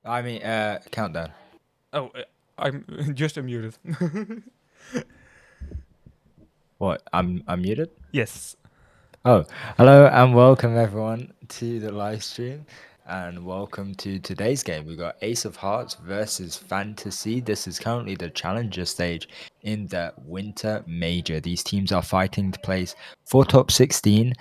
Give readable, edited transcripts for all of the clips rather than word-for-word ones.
Countdown. Oh, I'm just unmuted. What? I'm muted? Yes. Oh, hello and welcome everyone to the live stream and welcome to today's game. We got Ace of Hearts versus Fantasy. This is currently the challenger stage in the Winter Major. These teams are fighting to place for top 16.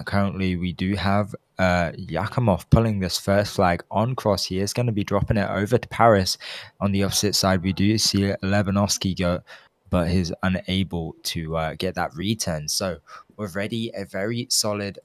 Currently, we do have Yakimov pulling this first flag on cross. He is going to be dropping it over to Paris. On the opposite side, we do see Lebanovsky go, but he's unable to get that return. So already a very solid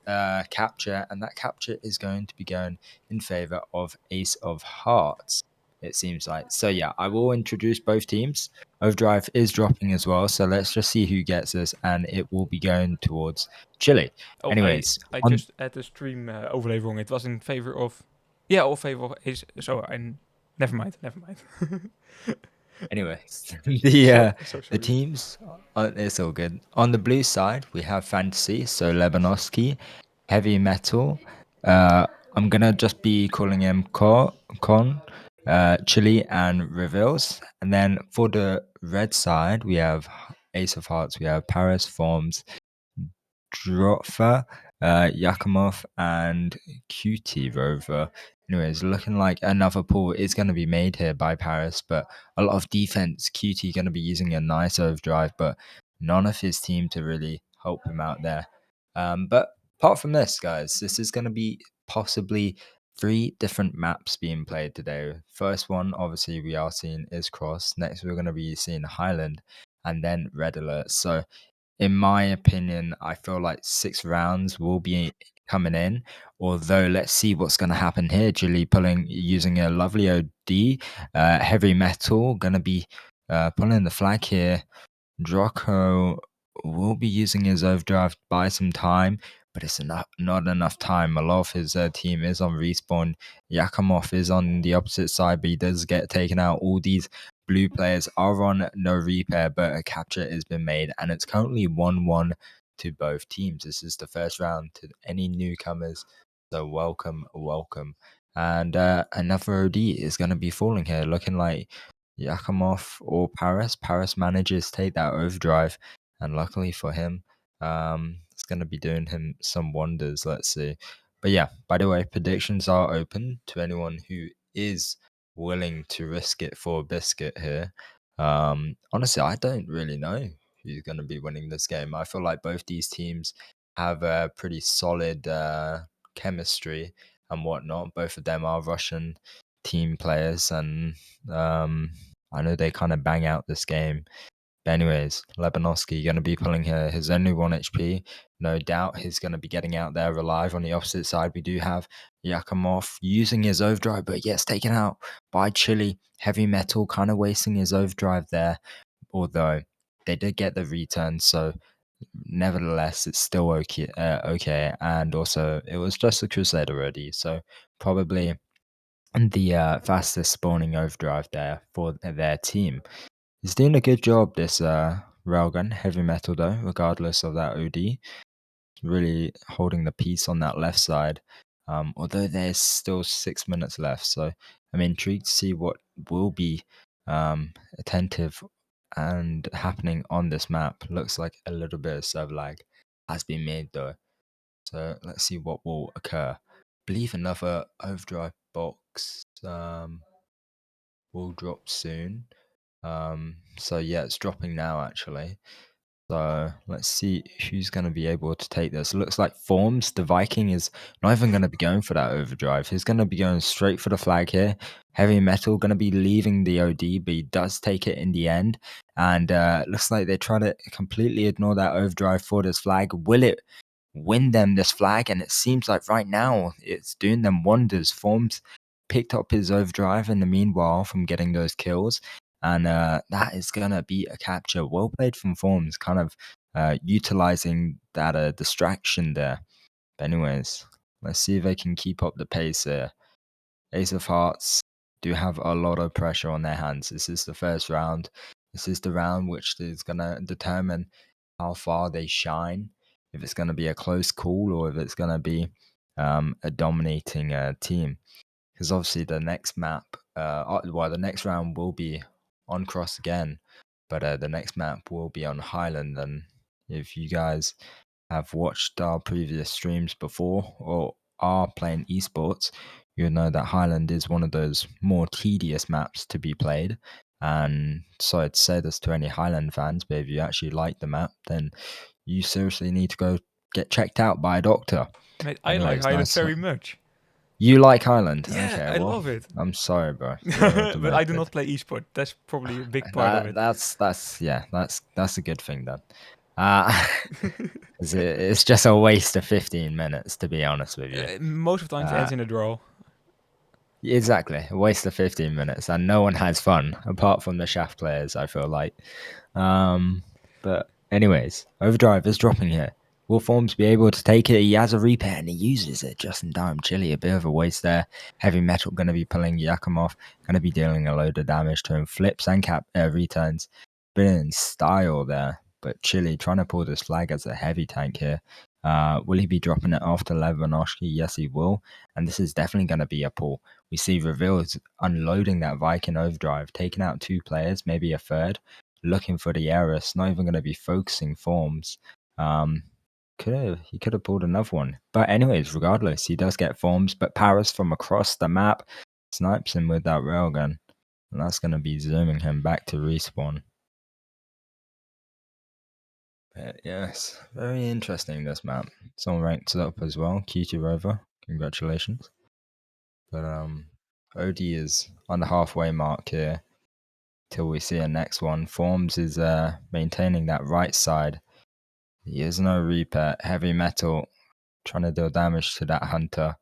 capture, and that capture is going to be going in favor of Ace of Hearts, it seems like. So yeah, I will introduce both teams. Overdrive is dropping as well, so let's just see who gets this, and it will be going towards Chile. Oh, Anyways, I on just had the stream overlay wrong. It was in favor of, yeah, all favor of Ace. So I never mind. Never mind. anyways, So the sorry. teams, it's all good. On the blue side, we have Fantasy, so Lebanovsky, Heavy Metal. I'm gonna just be calling him Con, Chili, and Reveals. And then for the red side, we have Ace of Hearts, we have Paris, Forms, Drotfa, Yakimov, and QT Rover. Anyways, looking like another pull is going to be made here by Paris, but a lot of defense. QT going to be using a nice overdrive, but none of his team to really help him out there. But apart from this, guys, this is going to be possibly three different maps being played today. First one, obviously, we are seeing is Cross. Next, we're going to be seeing Highland, and then Red Alert. So in my opinion, I feel like 6 rounds will be coming in. Although, let's see what's going to happen here. Jilly pulling using a lovely OD, heavy metal, going to be pulling the flag here. Draco will be using his overdrive to buy some time, but it's not enough time. A lot of his team is on respawn. Yakimov is on the opposite side, but he does get taken out. All these blue players are on no repair, but a capture has been made, and it's currently 1-1 to both teams. This is the first round to any newcomers, so welcome. And another OD is going to be falling here, looking like Yakimov or Paris. Paris manages to take that overdrive, and luckily for him, it's going to be doing him some wonders. Let's see. But yeah, by the way, predictions are open to anyone who is willing to risk it for a biscuit here. Honestly, I don't really know who's going to be winning this game. I feel like both these teams have a pretty solid chemistry and whatnot. Both of them are Russian team players, and I know they kind of bang out this game. But anyways, Lebanovsky going to be pulling here his only 1 HP. No doubt he's going to be getting out there alive. On the opposite side, we do have Yakimov using his overdrive, but gets taken out by Chili. Heavy Metal kind of wasting his overdrive there, although they did get the return. So nevertheless, it's still okay. Okay, and also it was just a crusade already, so probably the fastest spawning overdrive there for their team. He's doing a good job, this railgun, heavy metal though, regardless of that OD. Really holding the piece on that left side. Although there's still 6 minutes left, so I'm intrigued to see what will be attentive and happening on this map. Looks like a little bit of server lag has been made though. So let's see what will occur. Believe another overdrive box will drop soon. So yeah, it's dropping now actually. So let's see who's going to be able to take this. Looks like Forms, the Viking, is not even going to be going for that overdrive. He's going to be going straight for the flag here. Heavy Metal going to be leaving the OD, but he does take it in the end. And looks like they try to completely ignore that overdrive for this flag. Will it win them this flag? And it seems like right now it's doing them wonders. Forms picked up his overdrive in the meanwhile from getting those kills. And that is going to be a capture. Well played from Forms, kind of utilizing that distraction there. But anyways, let's see if they can keep up the pace here. Ace of Hearts do have a lot of pressure on their hands. This is the first round. This is the round which is going to determine how far they shine. If it's going to be a close call or if it's going to be a dominating team. Because obviously the next map well, the next round will be on Cross again, but the next map will be on Highland. And if you guys have watched our previous streams before or are playing esports, you'll know that Highland is one of those more tedious maps to be played. And so I'd say this to any Highland fans, but if you actually like the map, then you seriously need to go get checked out by a doctor. Mate, I like Anyways, Highland nice. very much. You like Highland? Yeah, Okay, I well, love it. I'm sorry, bro. You're But I do demented. not play esport. That's probably a big part of it. That's a good thing then. 'Cause it's just a waste of 15 minutes, to be honest with you. Most of the times it ends in a draw. Exactly, a waste of 15 minutes, and no one has fun apart from the shaft players, I feel like. But anyways, Overdrive is dropping here. Will Forms be able to take it? He has a repair and he uses it just in time. Chili, a bit of a waste there. Heavy Metal going to be pulling Yakimov, going to be dealing a load of damage to him. Flips and returns. Bit in style there. But Chili trying to pull this flag as a heavy tank here. Will he be dropping it after Levanoshki? Yes, he will. And this is definitely going to be a pull. We see Reveals unloading that Viking Overdrive, taking out 2 players, maybe a third, looking for the Eris, not even going to be focusing Forms. He could have pulled another one. But anyways, regardless, he does get Forms, but Paris from across the map snipes him with that railgun. And that's going to be zooming him back to respawn. But yes, very interesting this map. Someone ranks up as well. QT Rover, congratulations. But OD is on the halfway mark here till we see a next one. Forms is maintaining that right side. He has no repair. Heavy Metal trying to deal damage to that Hunter.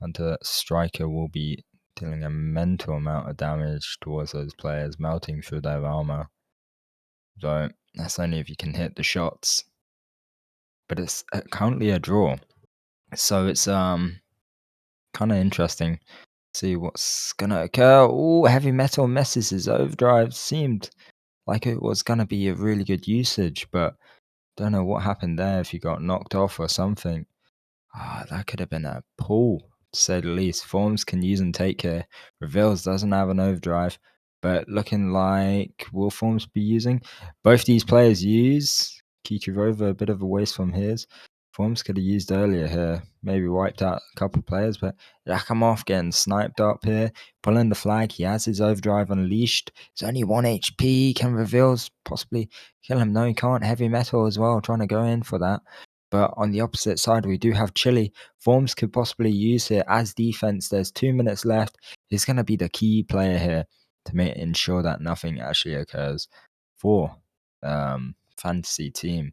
Hunter Striker will be dealing a mental amount of damage towards those players, melting through their armor. So that's only if you can hit the shots. But it's currently a draw. So it's kind of interesting. See what's gonna occur. Oh, Heavy Metal messes his overdrive. Seemed like it was gonna be a really good usage, but don't know what happened there. If he got knocked off or something. That could have been a pull, to say the least. Forms can use and take here. Reveals doesn't have an overdrive, but looking like will Forms be using? Both these players use. Kiki Rover, a bit of a waste from his. Forms could have used earlier here. Maybe wiped out a couple of players, but Yakimov getting sniped up here. Pulling the flag. He has his overdrive unleashed. It's only 1 HP. Can Reveals possibly kill him? No, he can't. Heavy Metal as well, trying to go in for that. But on the opposite side, we do have Chile. Forms could possibly use it as defense. There's 2 minutes left. He's going to be the key player here to ensure that nothing actually occurs for fantasy team.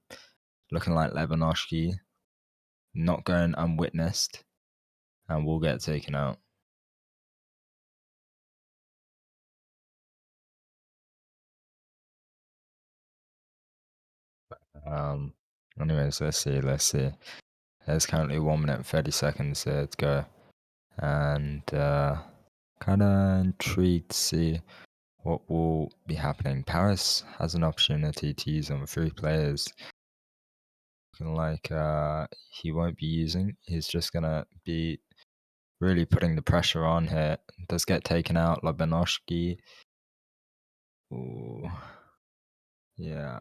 Looking like Levanoshki not going unwitnessed and will get taken out. Anyways, let's see. There's currently 1 minute and 30 seconds there to go. And kind of intrigued to see what will be happening. Paris has an opportunity to use on 3 players. Looking like he won't be using. He's just gonna be really putting the pressure on here. Does get taken out. Labanoshki. Ooh. Yeah.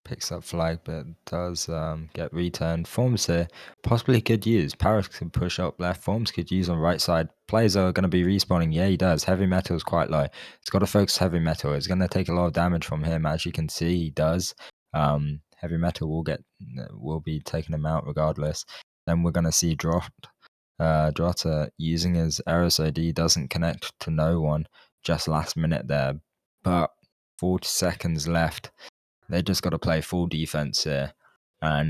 Picks up flag, but does get returned. Forms here possibly could use. Paris could push up left. Forms could use on right side. Players are going to be respawning. Yeah, he does. Heavy Metal is quite low. It's got to focus Heavy Metal. It's going to take a lot of damage from him, as you can see. He does. Heavy Metal will be taking him out regardless. Then we're going to see Drotta using his Eris ID doesn't connect to no one. Just last minute there, but 40 seconds left. They just got to play full defense here. And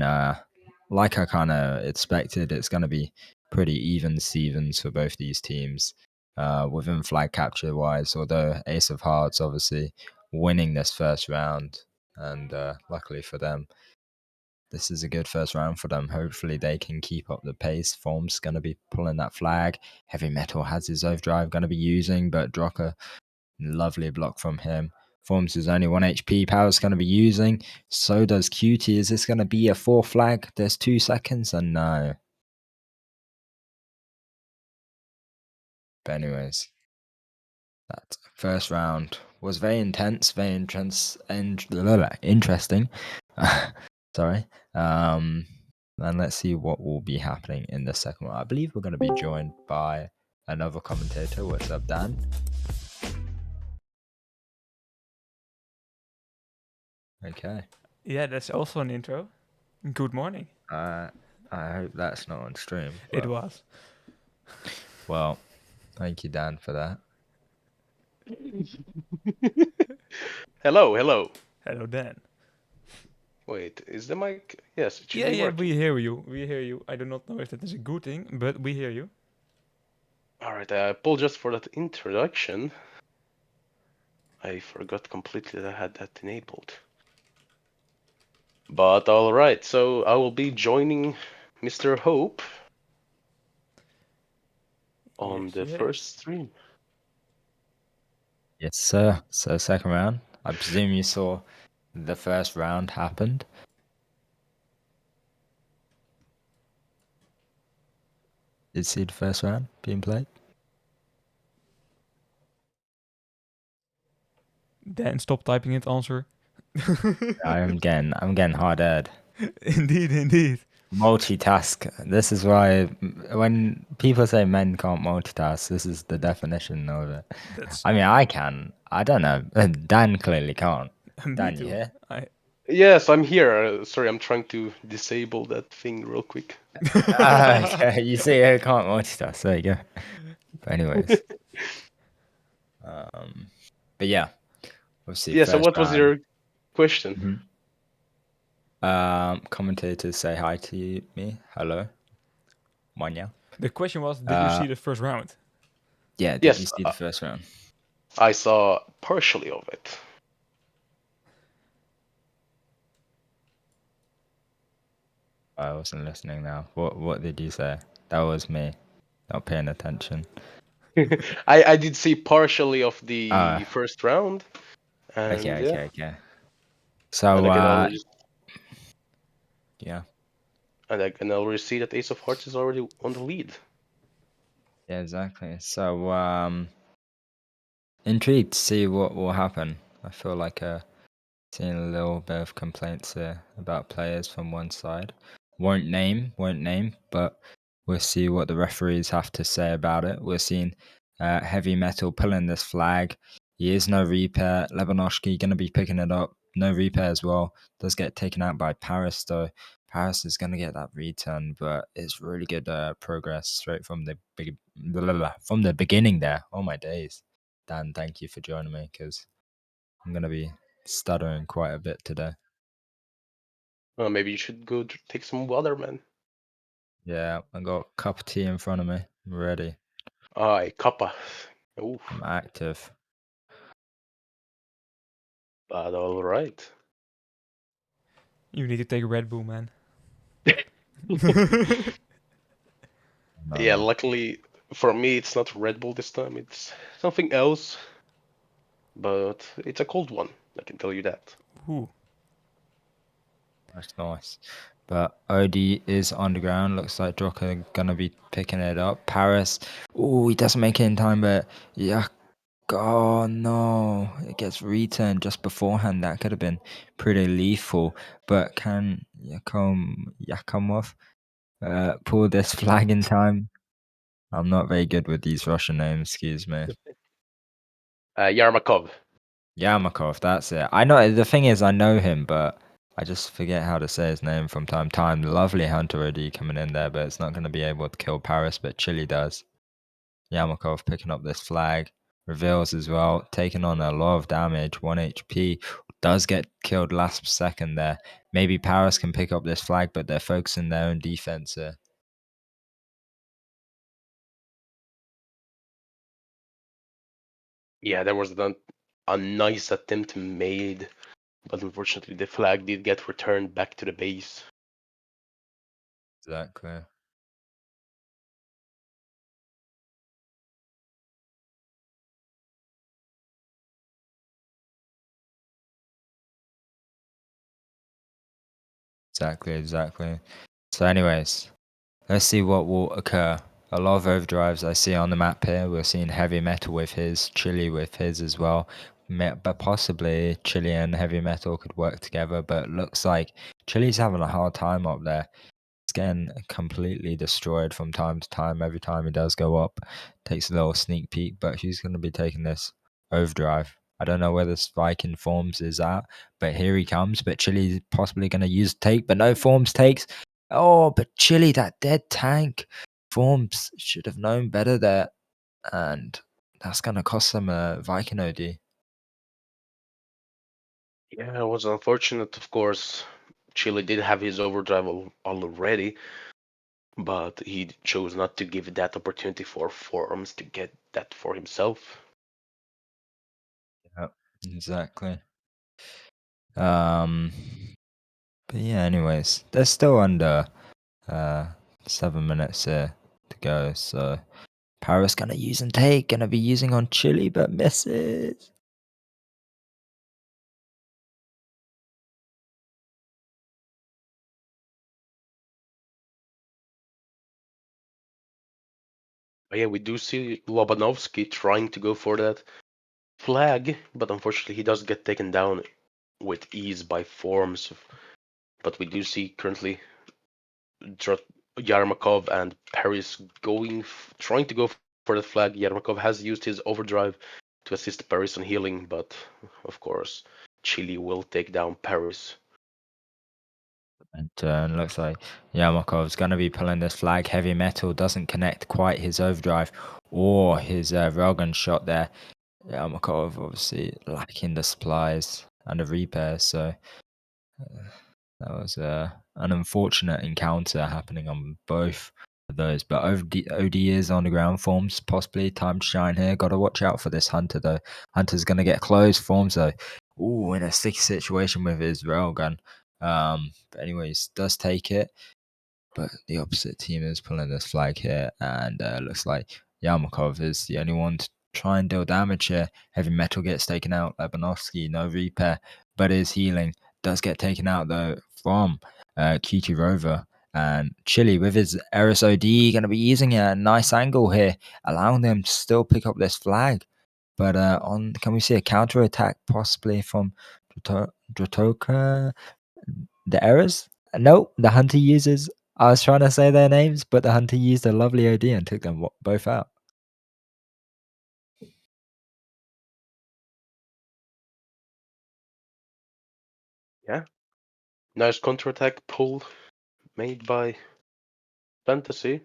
like I kind of expected, it's going to be pretty even Stevens for both these teams. Within flag capture wise, although Ace of Hearts obviously winning this first round. And luckily for them, this is a good first round for them. Hopefully they can keep up the pace. Form's going to be pulling that flag. Heavy Metal has his overdrive going to be using, but Drocker, lovely block from him. Forms is only 1 HP. Power's going to be using. So does QT. Is this going to be a 4 flag? There's 2 seconds and no. But anyways, That first round was very intense, very interesting. Sorry. And let's see what will be happening in the second one. I believe we're going to be joined by another commentator. What's up, Dan? Okay. Yeah, that's also an intro. Good morning. I hope that's not on stream. It but- was. Well, thank you, Dan, for that. Hello, hello. Hello, Dan. Wait, is the mic? Yes, it should Yeah, be yeah, working. we hear you. We hear you. I do not know if that is a good thing, but we hear you. Alright, I apologize for that introduction. I forgot completely that I had that enabled. But alright, so I will be joining Mr. Hope on Yes, the yes. first stream. Yes, sir. So second round. I presume you saw the first round happened. Did you see the first round being played? Dan, stop typing it. Answer. I'm getting hard-eared. Indeed, indeed. Multitask. This is why when people say men can't multitask, this is the definition of it. That's I mean, I can. I don't know. Dan clearly can't. me Dan, too. you here? Yes, I'm here. Sorry, I'm trying to disable that thing real quick. Okay, you see, I can't multitask. There you go. But anyways, but yeah, obviously. Yeah, so first what was round. your question? Commentators say hi to me. Hello, Manya. The question was, did you see the first round? Yeah, did Yes, you see the first round? I saw partially of it. I wasn't listening now. What did you say? That was me, not paying attention. I did see partially of the Ah. first round. And Okay. yeah, So and I can already yeah, and I can already see that Ace of Hearts is already on the lead. yeah, exactly. So intrigued to see what will happen. I feel like seeing a little bit of complaints here about players from one side. Won't name, but we'll see what the referees have to say about it. We're seeing Heavy Metal pulling this flag. He is no repair. Levanoshki going to be picking it up. No repair as well. Does get taken out by Paris though. Paris is going to get that return, but it's really good progress straight from the from the beginning there. Oh my days. Dan, thank you for joining me because I'm going to be stuttering quite a bit today. Maybe you should go take some water, man. Yeah, I got a cup of tea in front of me. I'm ready. A cuppa. Ooh, I'm active. but all right. You need to take Red Bull, man. Yeah, luckily for me, it's not Red Bull this time. It's something else, but it's a cold one. I can tell you that. Ooh. That's nice. But OD is on the ground. Looks like Joker gonna be picking it up. Paris. Oh, he doesn't make it in time, but yeah. Oh no, it gets returned just beforehand. That could have been pretty lethal. But can Yakomov pull this flag in time? I'm not very good with these Russian names. Excuse me. Yarmakov. Yamakov, that's it. I know the thing is I know him, but I just forget how to say his name from time to time. Lovely Hunter already coming in there, but it's not going to be able to kill Paris, but Chile does. Yamakov picking up this flag. Reveals as well, taking on a lot of damage. 1 HP. Does get killed last second there. Maybe Paris can pick up this flag, but they're focusing their own defense here. Yeah, there was a nice attempt made, but unfortunately the flag did get returned back to the base. Exactly. Exactly. So anyways, let's see what will occur A lot of overdrives I see on the map here. We're seeing heavy metal with his, chili with his as well. But possibly chili and heavy metal could work together. But looks like chili's having a hard time up there. It's getting completely destroyed from time to time. Every time he does go up, takes a little sneak peek. But who's going to be taking this overdrive? I don't know where this Viking forms is at, but here he comes. But Chili's possibly going to use take, but no forms takes. Oh, but Chili, that dead tank. Forms should have known better there, and that's gonna cost them a Viking OD. Yeah, it was unfortunate, of course. Chile did have his overdrive already, but he chose not to give that opportunity for Forms to get that for himself. Yep, exactly. Um, but yeah, anyways, they're still under uh 7 minutes here to go, so Paris gonna use and take, gonna be using on Chile, but misses. But yeah, we do see Lobanovsky trying to go for that flag, but unfortunately he does get taken down with ease by Forms. But we do see currently Yarmakov and Paris trying to go for the flag. Yarmakov has used his overdrive to assist Paris on healing, but of course, Chile will take down Paris. And looks like Yamakov's going to be pulling this flag. Heavy metal doesn't connect quite his overdrive or his railgun shot there. Yamakov obviously lacking the supplies and the repairs, so uh, that was an unfortunate encounter happening on both of those. But OD is on the ground. Forms possibly time to shine here. Got to watch out for this Hunter though. Hunter's going to get close. Forms though. Ooh, in a sticky situation with his railgun. But anyways, does take it. But the opposite team is pulling this flag here, and looks like Yarmakov is the only one to try and deal damage here. Heavy metal gets taken out. Lebanovsky, no repair, but is healing. Does get taken out though from QT Rover. And Chili with his Eris OD going to be using a nice angle here, allowing them to still pick up this flag. But on, can we see a counter attack possibly from Drotoka? The errors? No, the hunter uses. I was trying to say their names, but the hunter used a lovely OD and took them both out. Yeah, nice counterattack pull made by Fantasy,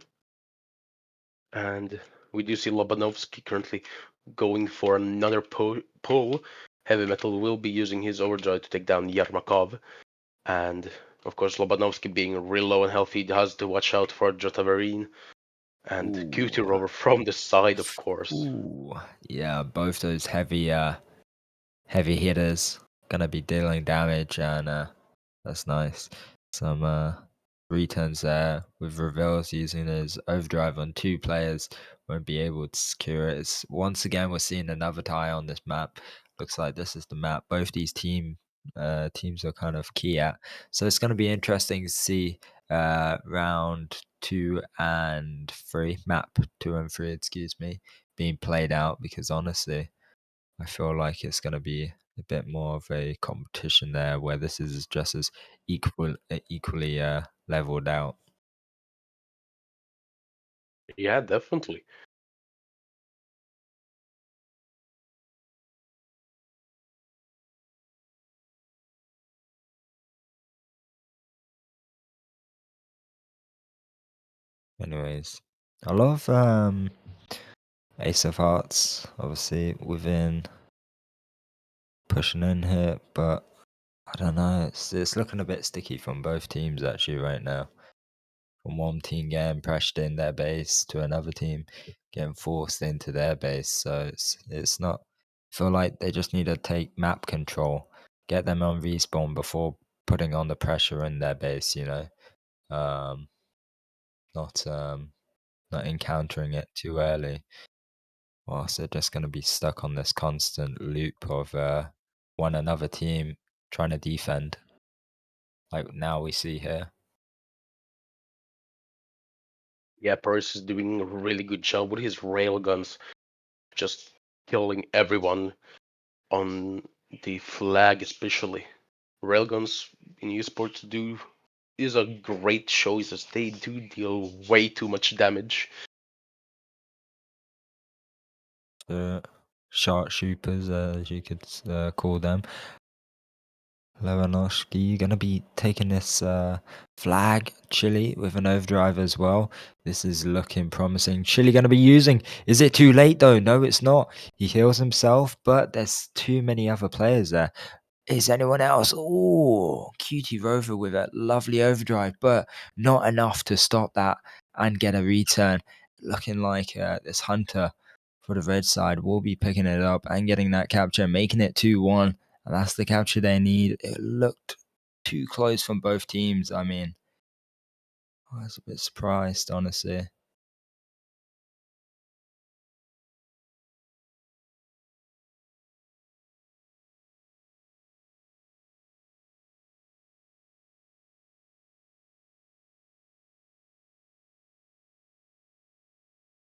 and we do see Lobanovsky currently going for another pull. Heavy Metal will be using his overdrive to take down Yarmakov, and of course Lobanovsky being real low on health, he has to watch out for Jotavarin and QT Ooh. Rover from the side, of course. Ooh. Yeah, both those heavy hitters gonna be dealing damage, and that's nice. Some returns there with reveals using his overdrive on two players won't be able to secure it. It's, once again, we're seeing another tie on this map. Looks like this is the map both these teams are kind of key at. So it's going to be interesting to see round 2 and 3, map 2 and 3, excuse me, being played out, because honestly, I feel like it's going to be a bit more of a competition there, where this is just as equally leveled out. Yeah, definitely. Anyways, I love Ace of Hearts, obviously within pushing in here, but I don't know. It's looking a bit sticky from both teams actually right now. From one team getting pressured in their base to another team getting forced into their base. So it's not. I feel like they just need to take map control, get them on respawn before putting on the pressure in their base. Um, not not encountering it too early. Whilst they're just going to be stuck on this constant loop of one another team trying to defend, like now we see here. Yeah, Paris is doing a really good job with his rail guns, just killing everyone on the flag, especially. Railguns in esports do is a great choice as they do deal way too much damage. Sharpshooters, as you could call them. Lewandowski gonna be taking this flag, Chile, with an overdrive as well. This is looking promising. Chile gonna be using. Is it too late though? No, it's not. He heals himself, but there's too many other players there. Is anyone else? Oh, QT Rover with a lovely overdrive, but not enough to stop that and get a return. Looking like this Hunter for the red side will be picking it up and getting that capture, making it 2-1. And that's the capture they need. It looked too close from both teams. I mean, I was a bit surprised, honestly.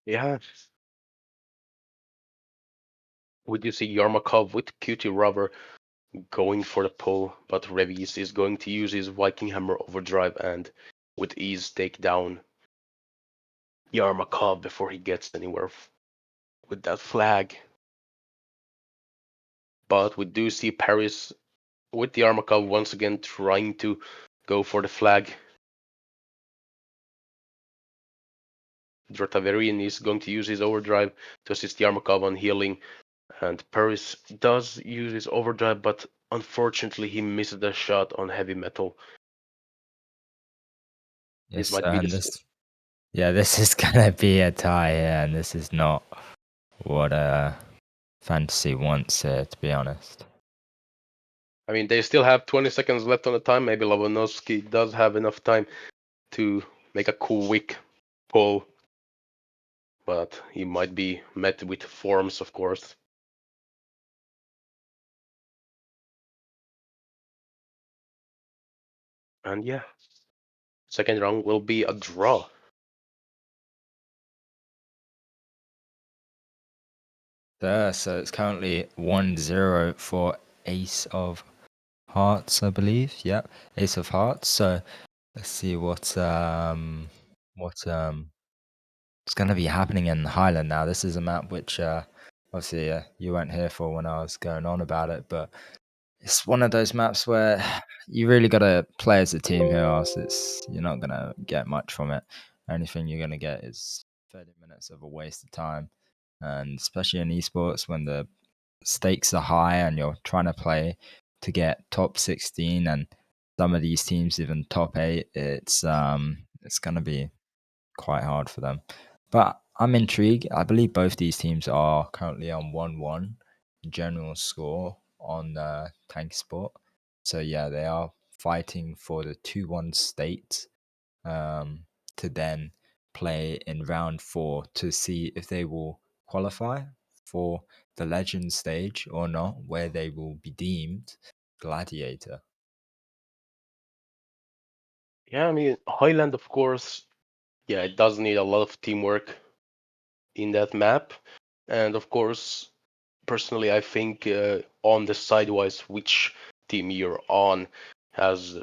Yeah. Would you see Yarmakov with QT Rubber going for the pull, but Revis is going to use his Viking Hammer overdrive and with ease take down Yarmakov before he gets anywhere with that flag. But we do see Paris with the Yarmakov once again trying to go for the flag. Drataverian is going to use his overdrive to assist Yarmakov on healing, and Paris does use his overdrive, but unfortunately he misses the shot on heavy metal. This Yes, might be this is gonna be a tie here, and this is not what Fantasy wants here, to be honest. I mean, they still have 20 seconds left on the time. Maybe Lewandowski does have enough time to make a quick pull, but he might be met with forms, of course. And yeah, second round will be a draw. There, so it's currently 1-0 for Ace of Hearts, I believe. Yep, Ace of Hearts. So let's see what's gonna be happening in Highland now. This is a map which obviously you weren't here for when I was going on about it, but it's one of those maps where you really gotta play as a team here, else you're not gonna get much from it. Anything you're gonna get is 30 minutes of a waste of time, and especially in esports when the stakes are high and you're trying to play to get top 16 and some of these teams even top 8, it's going to be quite hard for them. But I'm intrigued. I believe both these teams are currently on 1-1 general score on Tank Sport. So yeah, they are fighting for the 2-1 state, to then play in round 4 to see if they will qualify for the legend stage or not, where they will be deemed gladiator. Yeah, I mean, Highland, of course, yeah, it does need a lot of teamwork in that map. And of course, personally, I think on the sidewise, which team you're on has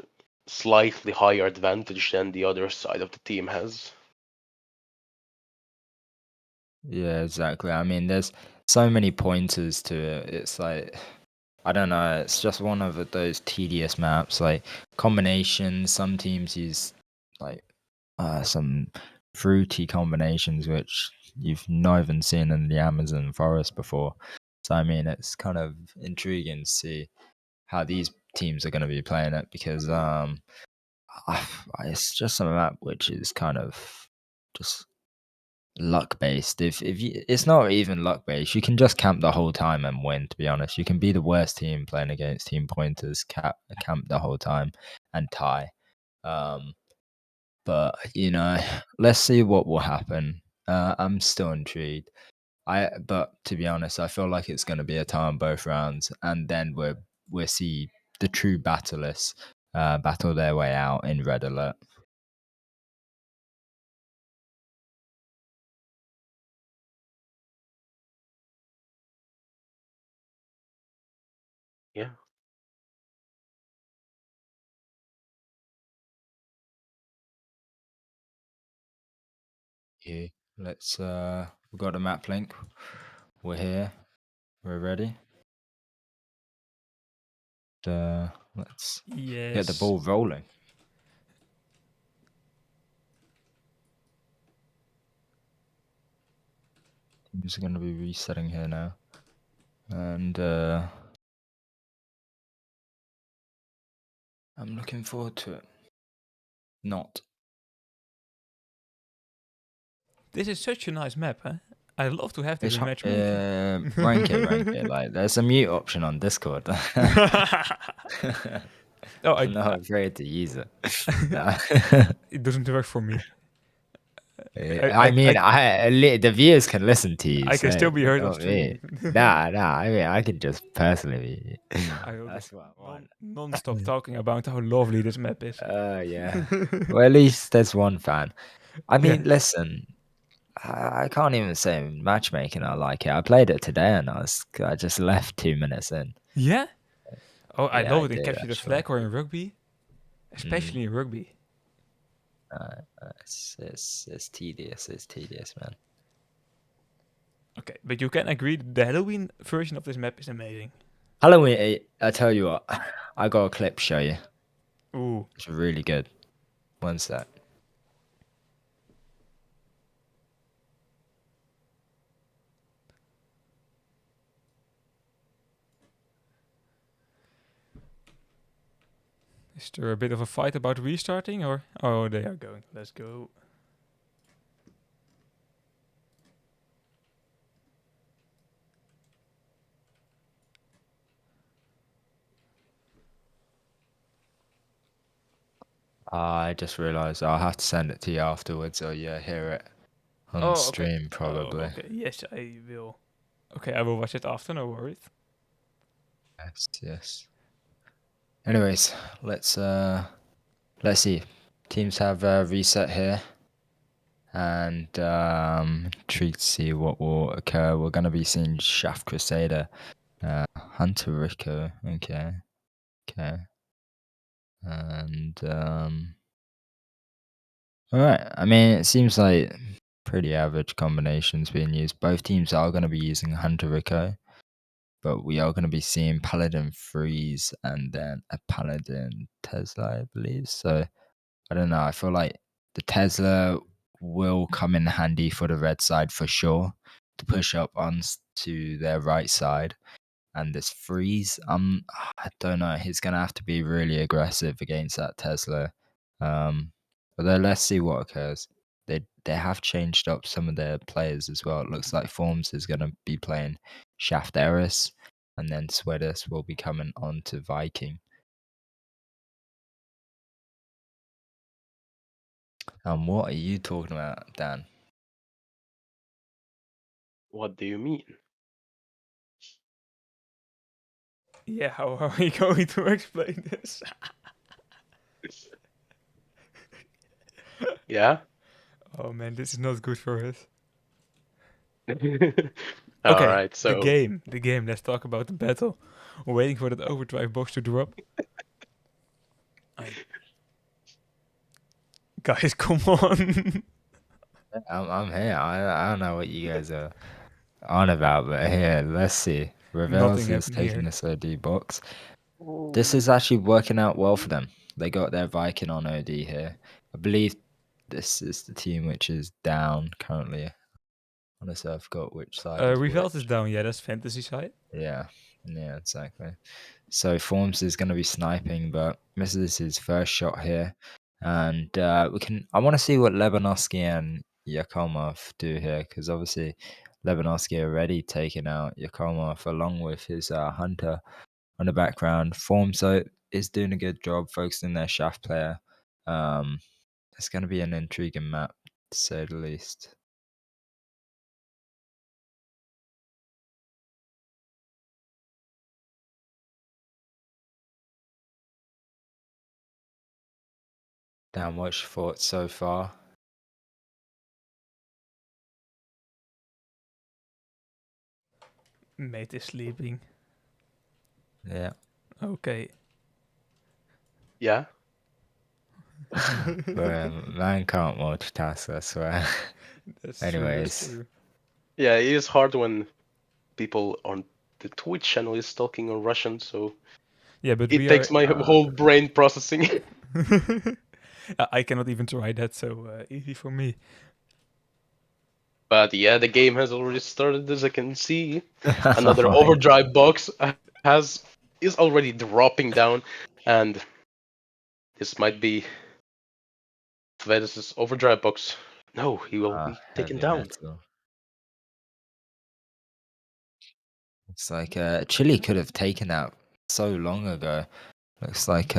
slightly higher advantage than the other side of the team has. Yeah, exactly. I mean, there's so many pointers to it. It's like, I don't know, it's just one of those tedious maps. Like combinations, some teams use like some fruity combinations which you've not even seen in the Amazon forest before. So I mean, it's kind of intriguing to see how these teams are going to be playing it because it's just a map which is kind of just luck based. If you, it's not even luck based, you can just camp the whole time and win. To be honest, you can be the worst team playing against team pointers, camp the whole time and tie. Um, but let's see what will happen. I'm still intrigued. But to be honest, I feel like it's going to be a tie on both rounds, and then we'll see the true battleists battle their way out in Red Alert. Yeah. Let's we got the map link. We're here. We're ready. Let's Yes. get the ball rolling. I'm just gonna be resetting here now. And I'm looking forward to it. Not. This is such a nice map, huh? I'd love to have this It's in matchmaking. rank it. Like there's a mute option on Discord. Oh, I'm not afraid to use it. Nah. it doesn't work for me. I mean, the viewers can listen to you. I can so still be heard on not me. stream. Nah. I mean, I can just personally. I will That's just what I want. non-stop talking about how lovely this map is. Yeah. Well, at least there's one fan. I mean, Yeah. listen, I can't even say matchmaking. I like it. I played it today, and I just left 2 minutes in. Yeah? Oh, I Yeah, love I it in did Capture the actually. Flag or in rugby. Especially in rugby. It's tedious. It's tedious, man. Okay, but you can agree that the Halloween version of this map is amazing. Halloween. I tell you what, I got a clip to show you. Ooh. It's really good. One sec. Is there a bit of a fight about restarting or? Oh, they are going. Let's go. I just realised I'll have to send it to you afterwards, or you hear it on stream probably. Oh, okay. Yes, I will. Okay, I will watch it after. No worries. Yes. Anyways, let's see. Teams have reset here, and intrigued to see what will occur. We're gonna be seeing Shaft Crusader, Hunter Rico. Okay, and all right. I mean, it seems like pretty average combinations being used. Both teams are gonna be using Hunter Rico, but we are gonna be seeing Paladin Freeze and then a Paladin Tesla, I believe. So I don't know. I feel like the Tesla will come in handy for the red side for sure to push up to their right side. And this freeze, I don't know. He's gonna have to be really aggressive against that Tesla. But then let's see what occurs. They have changed up some of their players as well. It looks like Forms is gonna be playing Shaft Eris, and then Swedus will be coming on to Viking. What are you talking about, Dan? What do you mean? Yeah, how are we going to explain this? Yeah. Oh man, this is not good for us. All Okay, right. So the game. Let's talk about the battle. We're waiting for that overdrive box to drop. Guys, come on. I'm here. I don't know what you guys are on about, but here, let's see. Nothing Revels is happened taking here. this OD box. This is actually working out well for them. They got their Viking on OD here. I believe this is the team which is down currently. Honestly, I forgot which side is Revolt is which. down. Yeah, that's fantasy side. Yeah, exactly. So Forms is going to be sniping, but misses his first shot here. And we can. I want to see what Lebanovsky and Yakomov do here, because obviously Lebanovsky already taken out Yakomov along with his hunter on the background. Forms is doing a good job focusing their shaft player. It's going to be an intriguing map, to say the least. Damn, what's your thoughts so far? Mate is sleeping. Yeah. Okay. yeah. Man can't multitask, I swear. That's Anyways. true. Yeah, it is hard when people on the Twitch channel is talking in Russian, so Yeah, but it we takes are. my whole brain processing. I cannot even try that, so easy for me. But yeah, the game has already started, as I can see. Another Oh my overdrive box has is already dropping down, and this might be Vedas's overdrive box. No, he will be taken heavy down. metal. It's like Chile could have taken that so long ago. Looks like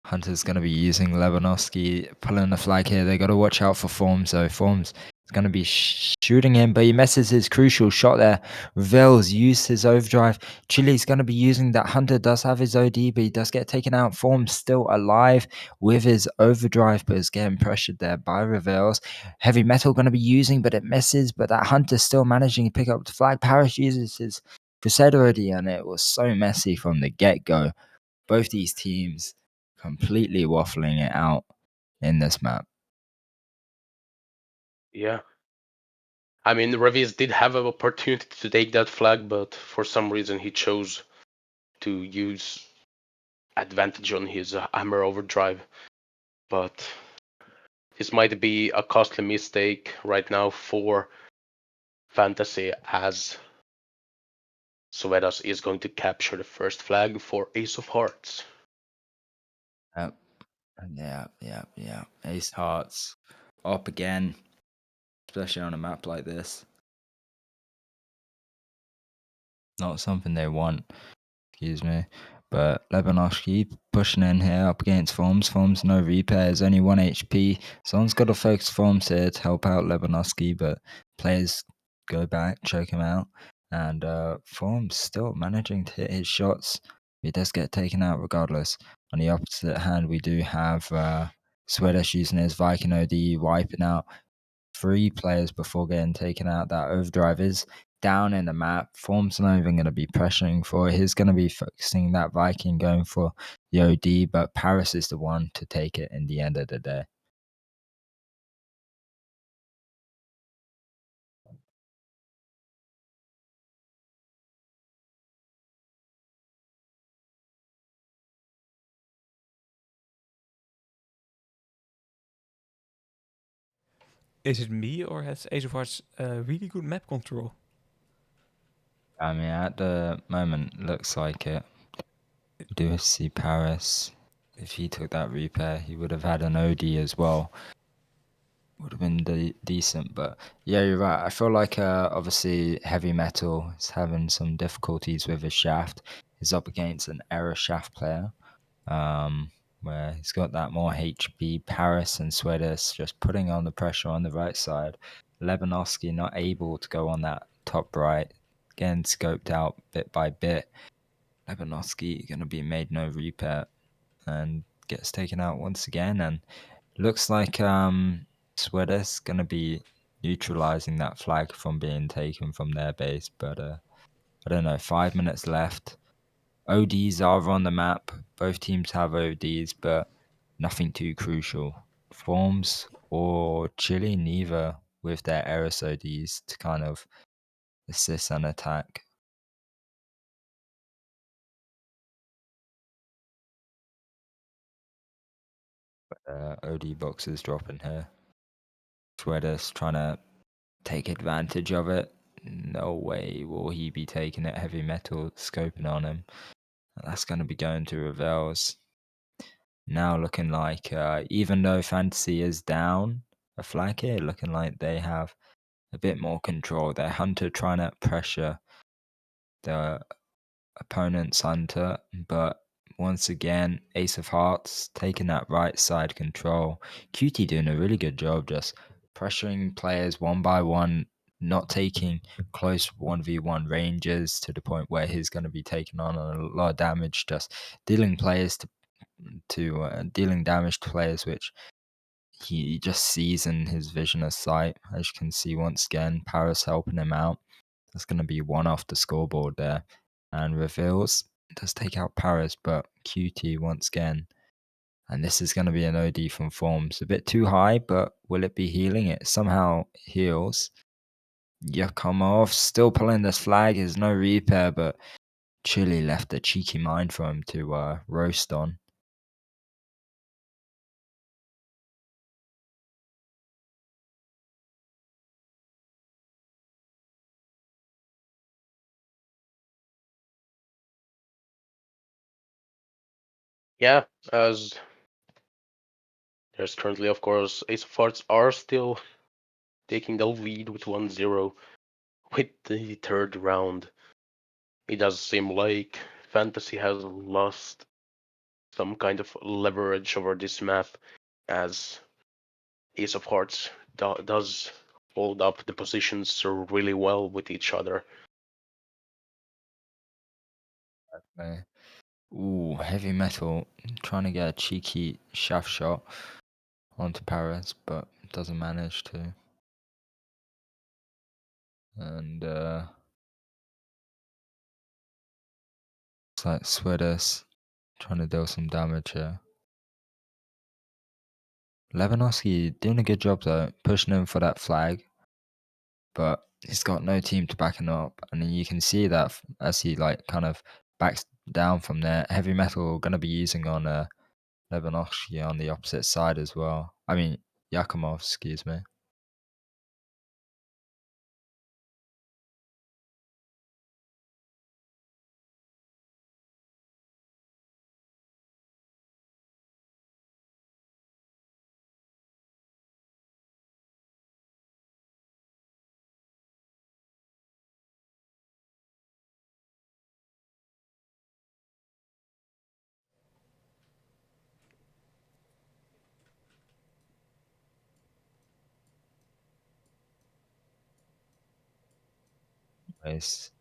Hunter's going to be using Lebanovsky pulling the flag here. They got to watch out for Forms though. Forms is going to be shooting him, but he misses his crucial shot there. Reveals used his overdrive. Chile's going to be using that. Hunter does have his OD, but he does get taken out. Forms still alive with his overdrive, but is getting pressured there by Reveals. Heavy Metal going to be using, but it misses. But that Hunter's still managing to pick up the flag. Paris uses his Crusader OD, and it was so messy from the get-go. Both these teams completely waffling it out in this map. Yeah. I mean, Revis did have an opportunity to take that flag, but for some reason he chose to use advantage on his hammer overdrive. But this might be a costly mistake right now for Fantasy, as Suedas is going to capture the first flag for Ace of Hearts. Yeah. Ace Hearts up again, especially on a map like this. Not something they want, excuse me. But Lebanovsky pushing in here up against Forms. Forms no repairs, only 1 HP. Someone's got to focus Forms here to help out Lebanovsky, but players go back, choke him out. And Forms still managing to hit his shots. He does get taken out regardless. On the opposite hand, we do have Swedish using his Viking OD, wiping out 3 players before getting taken out. That overdrive is down in the map. Form's not even going to be pressuring for it. He's going to be focusing that Viking going for the OD, but Paris is the one to take it in the end of the day. Is it me or has Ace of Hearts really good map control? I mean, at the moment, looks like it. We do see Paris. If he took that repair, he would have had an OD as well. Would have been decent, but yeah, you're right. I feel like obviously Heavy Metal is having some difficulties with his shaft. He's up against an error shaft player, where he's got that more HP. Paris and Swedis just putting on the pressure on the right side. Lebanovsky not able to go on that top right, getting scoped out bit by bit. Lebanovsky going to be made no repair and gets taken out once again, and looks like Swedish going to be neutralizing that flag from being taken from their base, but I don't know, 5 minutes left. ODs are on the map. Both teams have ODs, but nothing too crucial. Forms or Chile, neither with their Eris ODs to kind of assist an attack. OD boxes dropping here. Swedish trying to take advantage of it. No way will he be taking it. Heavy Metal scoping on him. That's going to be going to Revels. Now looking like, even though Fantasy is down a flag here, looking like they have a bit more control. Their Hunter trying to pressure the opponent's Hunter, but once again, Ace of Hearts taking that right side control. QT doing a really good job just pressuring players one by one, not taking close 1v1 ranges to the point where he's going to be taking on a lot of damage, just dealing players to dealing damage to players which he just sees in his vision of sight. As you can see once again, Paris helping him out. That's going to be one off the scoreboard there. And Reveals does take out Paris, but QT once again And this is going to be an OD from forms. A bit too high, but will it be healing? It somehow heals. Yakomov still pulling this flag. There's no repair, but Chile left a cheeky mine for him to roast on. Yeah, as there's currently, of course, Ace of Hearts are still taking the lead with 1-0 with the third round. It does seem like Fantasy has lost some kind of leverage over this map, as Ace of Hearts does hold up the positions really well with each other. Ooh, Heavy Metal trying to get a cheeky shaft shot onto Paris, but doesn't manage to. And looks like Swedis trying to deal some damage here. Lebanovsky doing a good job though, pushing him for that flag, but he's got no team to back him up, and you can see that as he like kind of backs down from there. Heavy Metal gonna be using on Lebanovsky on the opposite side as well. I mean Yakimov, excuse me.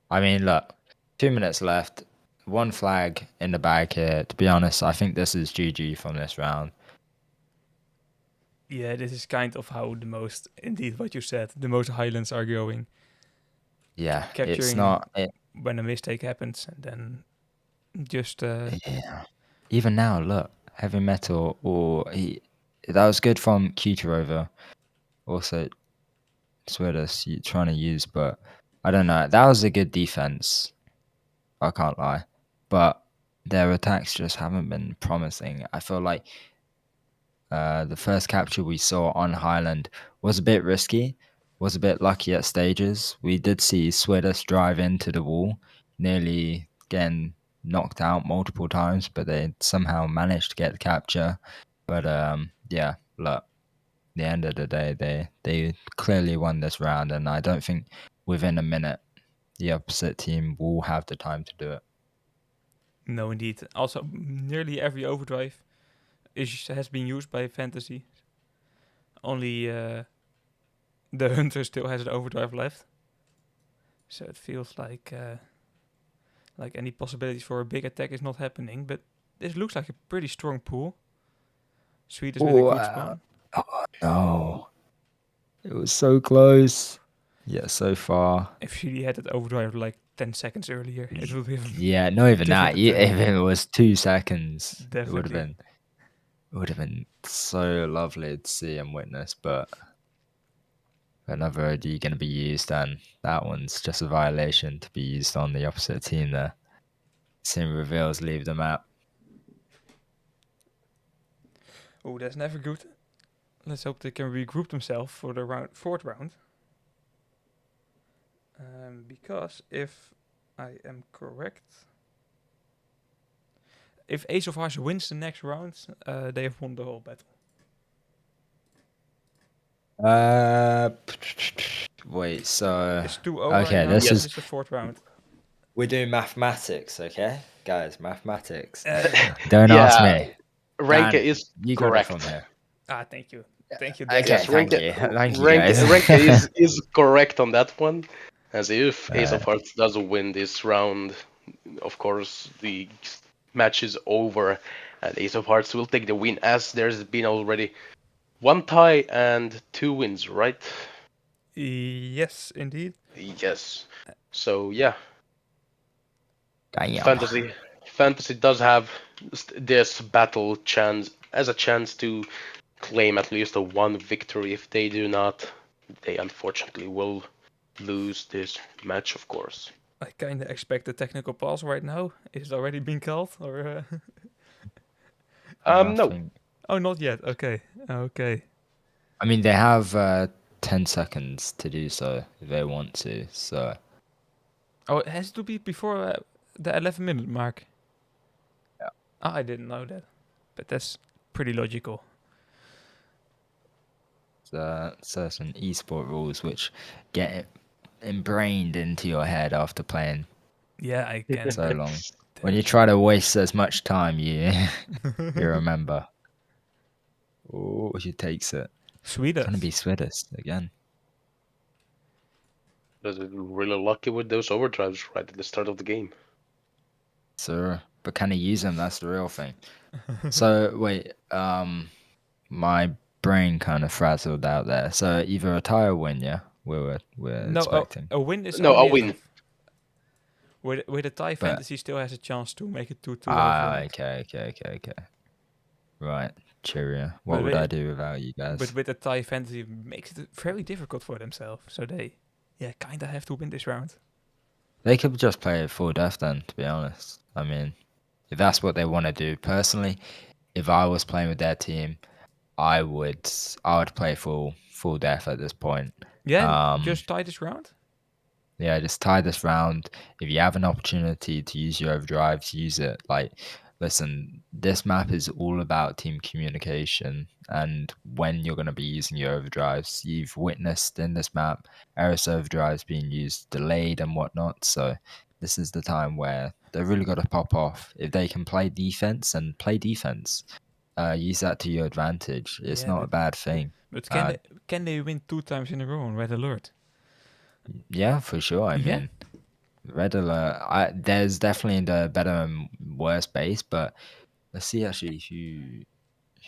I mean, look, 2 minutes left, one flag in the bag here. To be honest, I think this is GG from this round. Yeah, this is kind of how indeed what you said, the most Highlands are going. Yeah, it's Capturing not. when a mistake happens, and then just Yeah. Even now, look, Heavy Metal, or that was good from Kutarova. Also, Swedis trying to use, but I don't know. That was a good defense. I can't lie, but their attacks just haven't been promising. I feel like the first capture we saw on Highland was a bit risky, was a bit lucky at stages. We did see Swedis drive into the wall, nearly getting knocked out multiple times, but they somehow managed to get the capture. But yeah, look, the end of the day, they clearly won this round, and I don't think within a minute the opposite team will have the time to do it. no, indeed. Also, nearly every overdrive has been used by Fantasy. Only the Hunter still has an overdrive left, so it feels like any possibilities for a big attack is not happening. But this looks like a pretty strong pool. Sweet is with a good spawn. Oh no. It was so close. Yeah, so far. If she had that overdrive like 10 seconds earlier, it would have Yeah, not even that. different attack. If it was 2 seconds, it would Definitely. have been so lovely to see and witness. But another OD going to be used, and that one's just a violation to be used on the opposite team. There, Sim reveals leave the map. Oh, that's never good. Let's hope they can regroup themselves for the fourth round. Because if I am correct, if Ace of Hearts wins the next round, they have won the whole battle. Wait. So It's 2-0 okay, right now. this This is is the fourth round. we're doing mathematics, okay, guys, mathematics. Don't ask Yeah, me. Renke Dan, is you got it correct. from here. Thank you. Thank you, Okay, Dan. Yes, thank Renke, you. Thank you, Renke, guys. Renke is correct on that one. As if Ace of Hearts does win this round, of course the match is over, and Ace of Hearts will take the win. As there's been already one tie and 2 wins, right? Yes, indeed. Yes. So yeah, Damn. fantasy does have this battle chance as a chance to claim at least a one victory. If they do not, they unfortunately will lose this match, of course. I kind of expect a technical pause right now. Is it already been called? Or No. Nothing. oh, not yet. Okay, okay. I mean, they have 10 seconds to do so if they want to. So Oh, it has to be before the 11-minute mark. Yeah. Oh, I didn't know that, but that's pretty logical. certain esport rules which get ingrained into your head after playing Yeah, I can. so long. When you try to waste as much time, you you remember. Oh, she takes it. Sweden. Gonna be Swedish again. Was really lucky with those overdrives right at the start of the game. So, but can he use them? That's the real thing. So wait, my brain kind of frazzled out there. So either a tie or win, yeah. We're No, expecting. a win is No, a only win. enough. With a tie, But- Fantasy still has a chance to make it 2-2 Ah, overall. okay. Right, cheerio. What But would wait- I do without you guys? But with a tie, Fantasy makes it very difficult for themselves. So they, kind of have to win this round. They could just play it full death then, to be honest. I mean, if that's what they want to do. Personally, if I was playing with their team, I would play full death at this point. Yeah, just tie this round. Yeah, just tie this round. If you have an opportunity to use your overdrives, use it. Like, listen, this map is all about team communication and when you're going to be using your overdrives. You've witnessed in this map Eris overdrives being used delayed and whatnot. So this is the time where they really got to pop off. If they can play defense and play defense, use that to your advantage. It's Yeah, not a but- bad thing. But can they win 2 times in a row on Red Alert? Yeah, for sure. I Yeah. mean, Red Alert. There's definitely the better and worse base, but let's see actually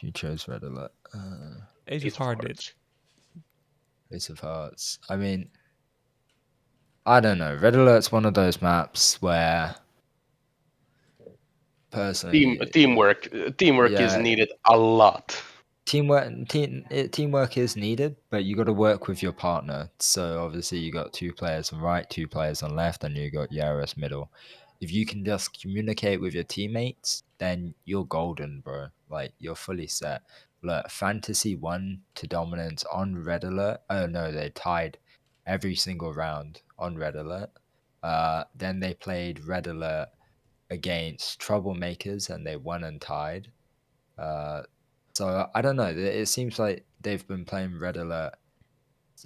who chose Red Alert. Ace Ace of Heart did. Hearts. Ace of Hearts. I mean, I don't know. Red Alert's one of those maps where personally Teamwork is Yeah. needed a lot. Teamwork is needed, but you got to work with your partner. So obviously you got 2 players on right, 2 players on left, and you got Yaris middle. If you can just communicate with your teammates, then you're golden, bro. Like you're fully set. Look, Fantasy won to dominance on Red Alert. Oh no, they tied every single round on Red Alert. Then they played Red Alert against Troublemakers, and they won and tied. So I don't know. It seems like they've been playing Red Alert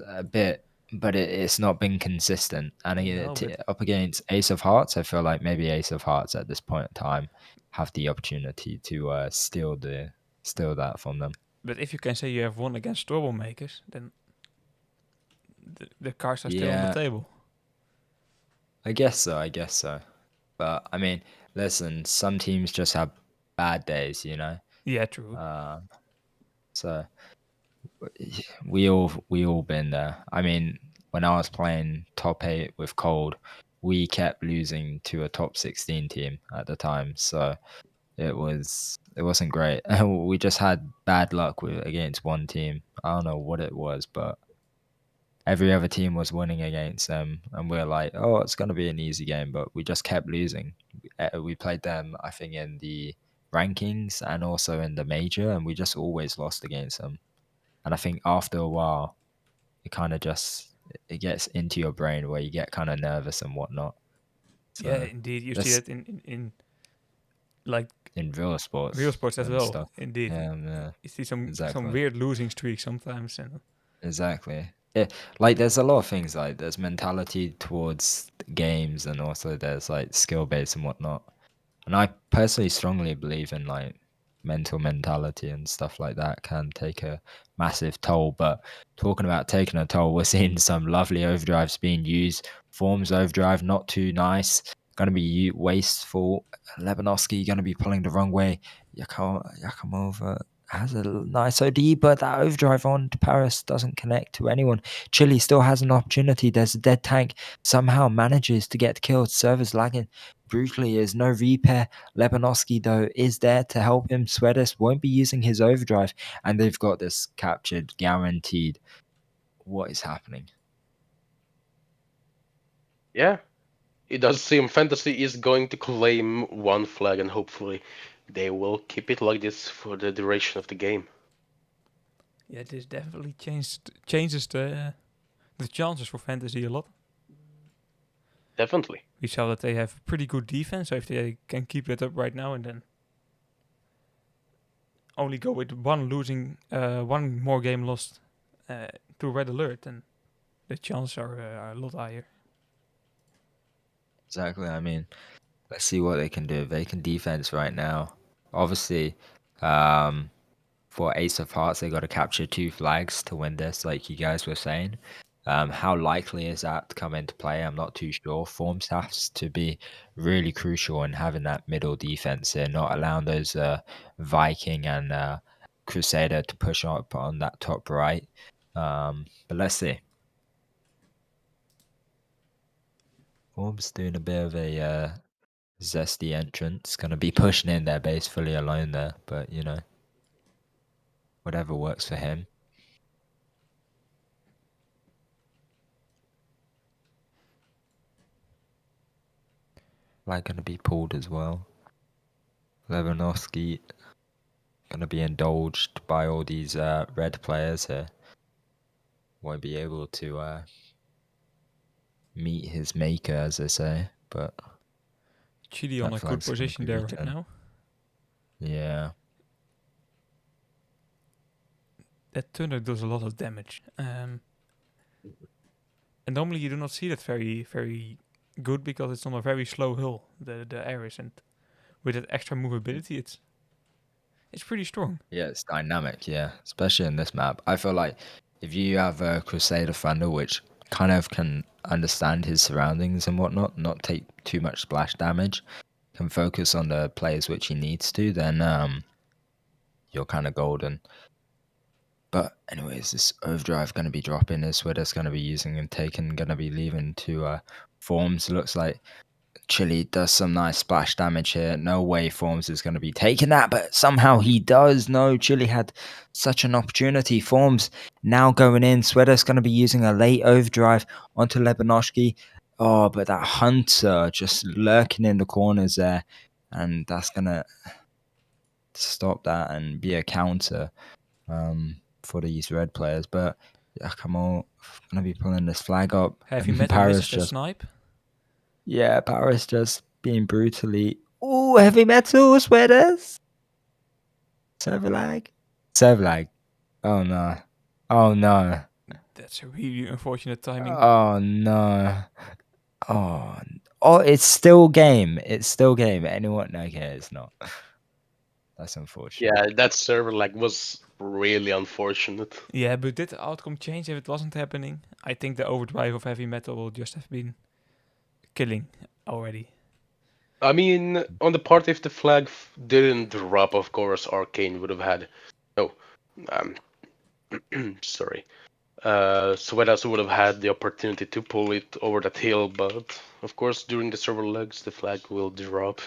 a bit, but it's not been consistent. And No, but- up against Ace of Hearts, I feel like maybe Ace of Hearts at this point in time have the opportunity to steal that from them. But if you can say you have won against Troublemakers, then the cards are still on Yeah. the table. I guess so. But I mean, listen, some teams just have bad days, you know. Yeah, true. So we all been there. I mean, when I was playing top 8 with Cold, we kept losing to a top 16 team at the time, so it wasn't great. We just had bad luck against one team. I don't know what it was, but every other team was winning against them, and we are like, oh, it's gonna be an easy game, but we just kept losing. We played them, I think, in the rankings and also in the major, and we just always lost against them. And I think after a while, it kind of just it gets into your brain where you get kind of nervous and whatnot. So Yeah, indeed. You see that's- that in like in real sports, real sports as and well. stuff. Indeed. Yeah, You see some exactly. weird losing streaks sometimes, and exactly. Yeah, like there's a lot of things like there's mentality towards games, and also there's like skill based and whatnot. And I personally strongly believe in like mentality and stuff like that can take a massive toll. But talking about taking a toll, we're seeing some lovely overdrives being used. Forms overdrive, not too nice. Gonna be wasteful. Lebanovsky gonna be pulling the wrong way. Yakamova has a nice OD, but that overdrive on to Paris doesn't connect to anyone. Chile still has an opportunity. There's a dead tank. Somehow manages to get killed. Server's lagging brutally. There's no repair. Lebanovsky, though, is there to help him. Swedes won't be using his overdrive, and they've got this captured, guaranteed. What is happening? Yeah, it does seem Fantasy is going to claim one flag, and hopefully they will keep it like this for the duration of the game. Yeah, this definitely changes the chances for Fantasy a lot. Definitely. We saw that they have pretty good defense, so if they can keep that up right now and then only go with one more game lost to Red Alert, then the chances are a lot higher. Exactly. I mean, let's see what they can do. They can defense right now. Obviously, for Ace of Hearts, they got to capture 2 flags to win this, like you guys were saying. How likely is that to come into play? I'm not too sure. Forms has to be really crucial in having that middle defense here, not allowing those Viking and Crusader to push up on that top right. But let's see. Forms doing a bit of a zesty entrance, gonna be pushing in their base fully alone there, but you know, whatever works for him. Flag gonna be pulled as well. Levanovsky gonna be indulged by all these red players here. Won't be able to meet his maker, as they say, but Chile on that a good flag's gonna position be there right returned. now. Yeah. That Thunder does a lot of damage. And normally you do not see that very good because it's on a very slow hill, the Ares, and with that extra movability, it's pretty strong. Yeah, it's dynamic, yeah. Especially in this map. I feel like if you have a Crusader Thunder which kind of can understand his surroundings and whatnot, not take too much splash damage, can focus on the plays which he needs to, then you're kind of golden. But anyways, this overdrive going to be dropping. Is where that's going to be using and taking, going to be leaving to Forms. Looks like Chile does some nice splash damage here. No way Forms is going to be taking that, but somehow he does. No, Chile had such an opportunity. Forms now going in. Sweater's going to be using a late overdrive onto Lebanoshki. Oh, but that Hunter just lurking in the corners there. And that's going to stop that and be a counter for these red players. But Yakamol going to be pulling this flag up. Heavy And Metal Paris misses the just snipe. Yeah, Paris just being brutally. Ooh, heavy metal sweaters. Serverlag. Oh no. Oh no. That's a really unfortunate timing. Oh no. Oh. Oh, it's still game. It's still game. Anyone? Okay, it's not. That's unfortunate. Yeah, that server lag was really unfortunate. Yeah, but did the outcome change if it wasn't happening? I think the overdrive of Heavy Metal will just have been killing already. I mean, on the part if the flag didn't drop, of course, Arcane would have had. No, um, sorry. Swedas would have had the opportunity to pull it over that hill, but of course, during the server legs, the flag will drop.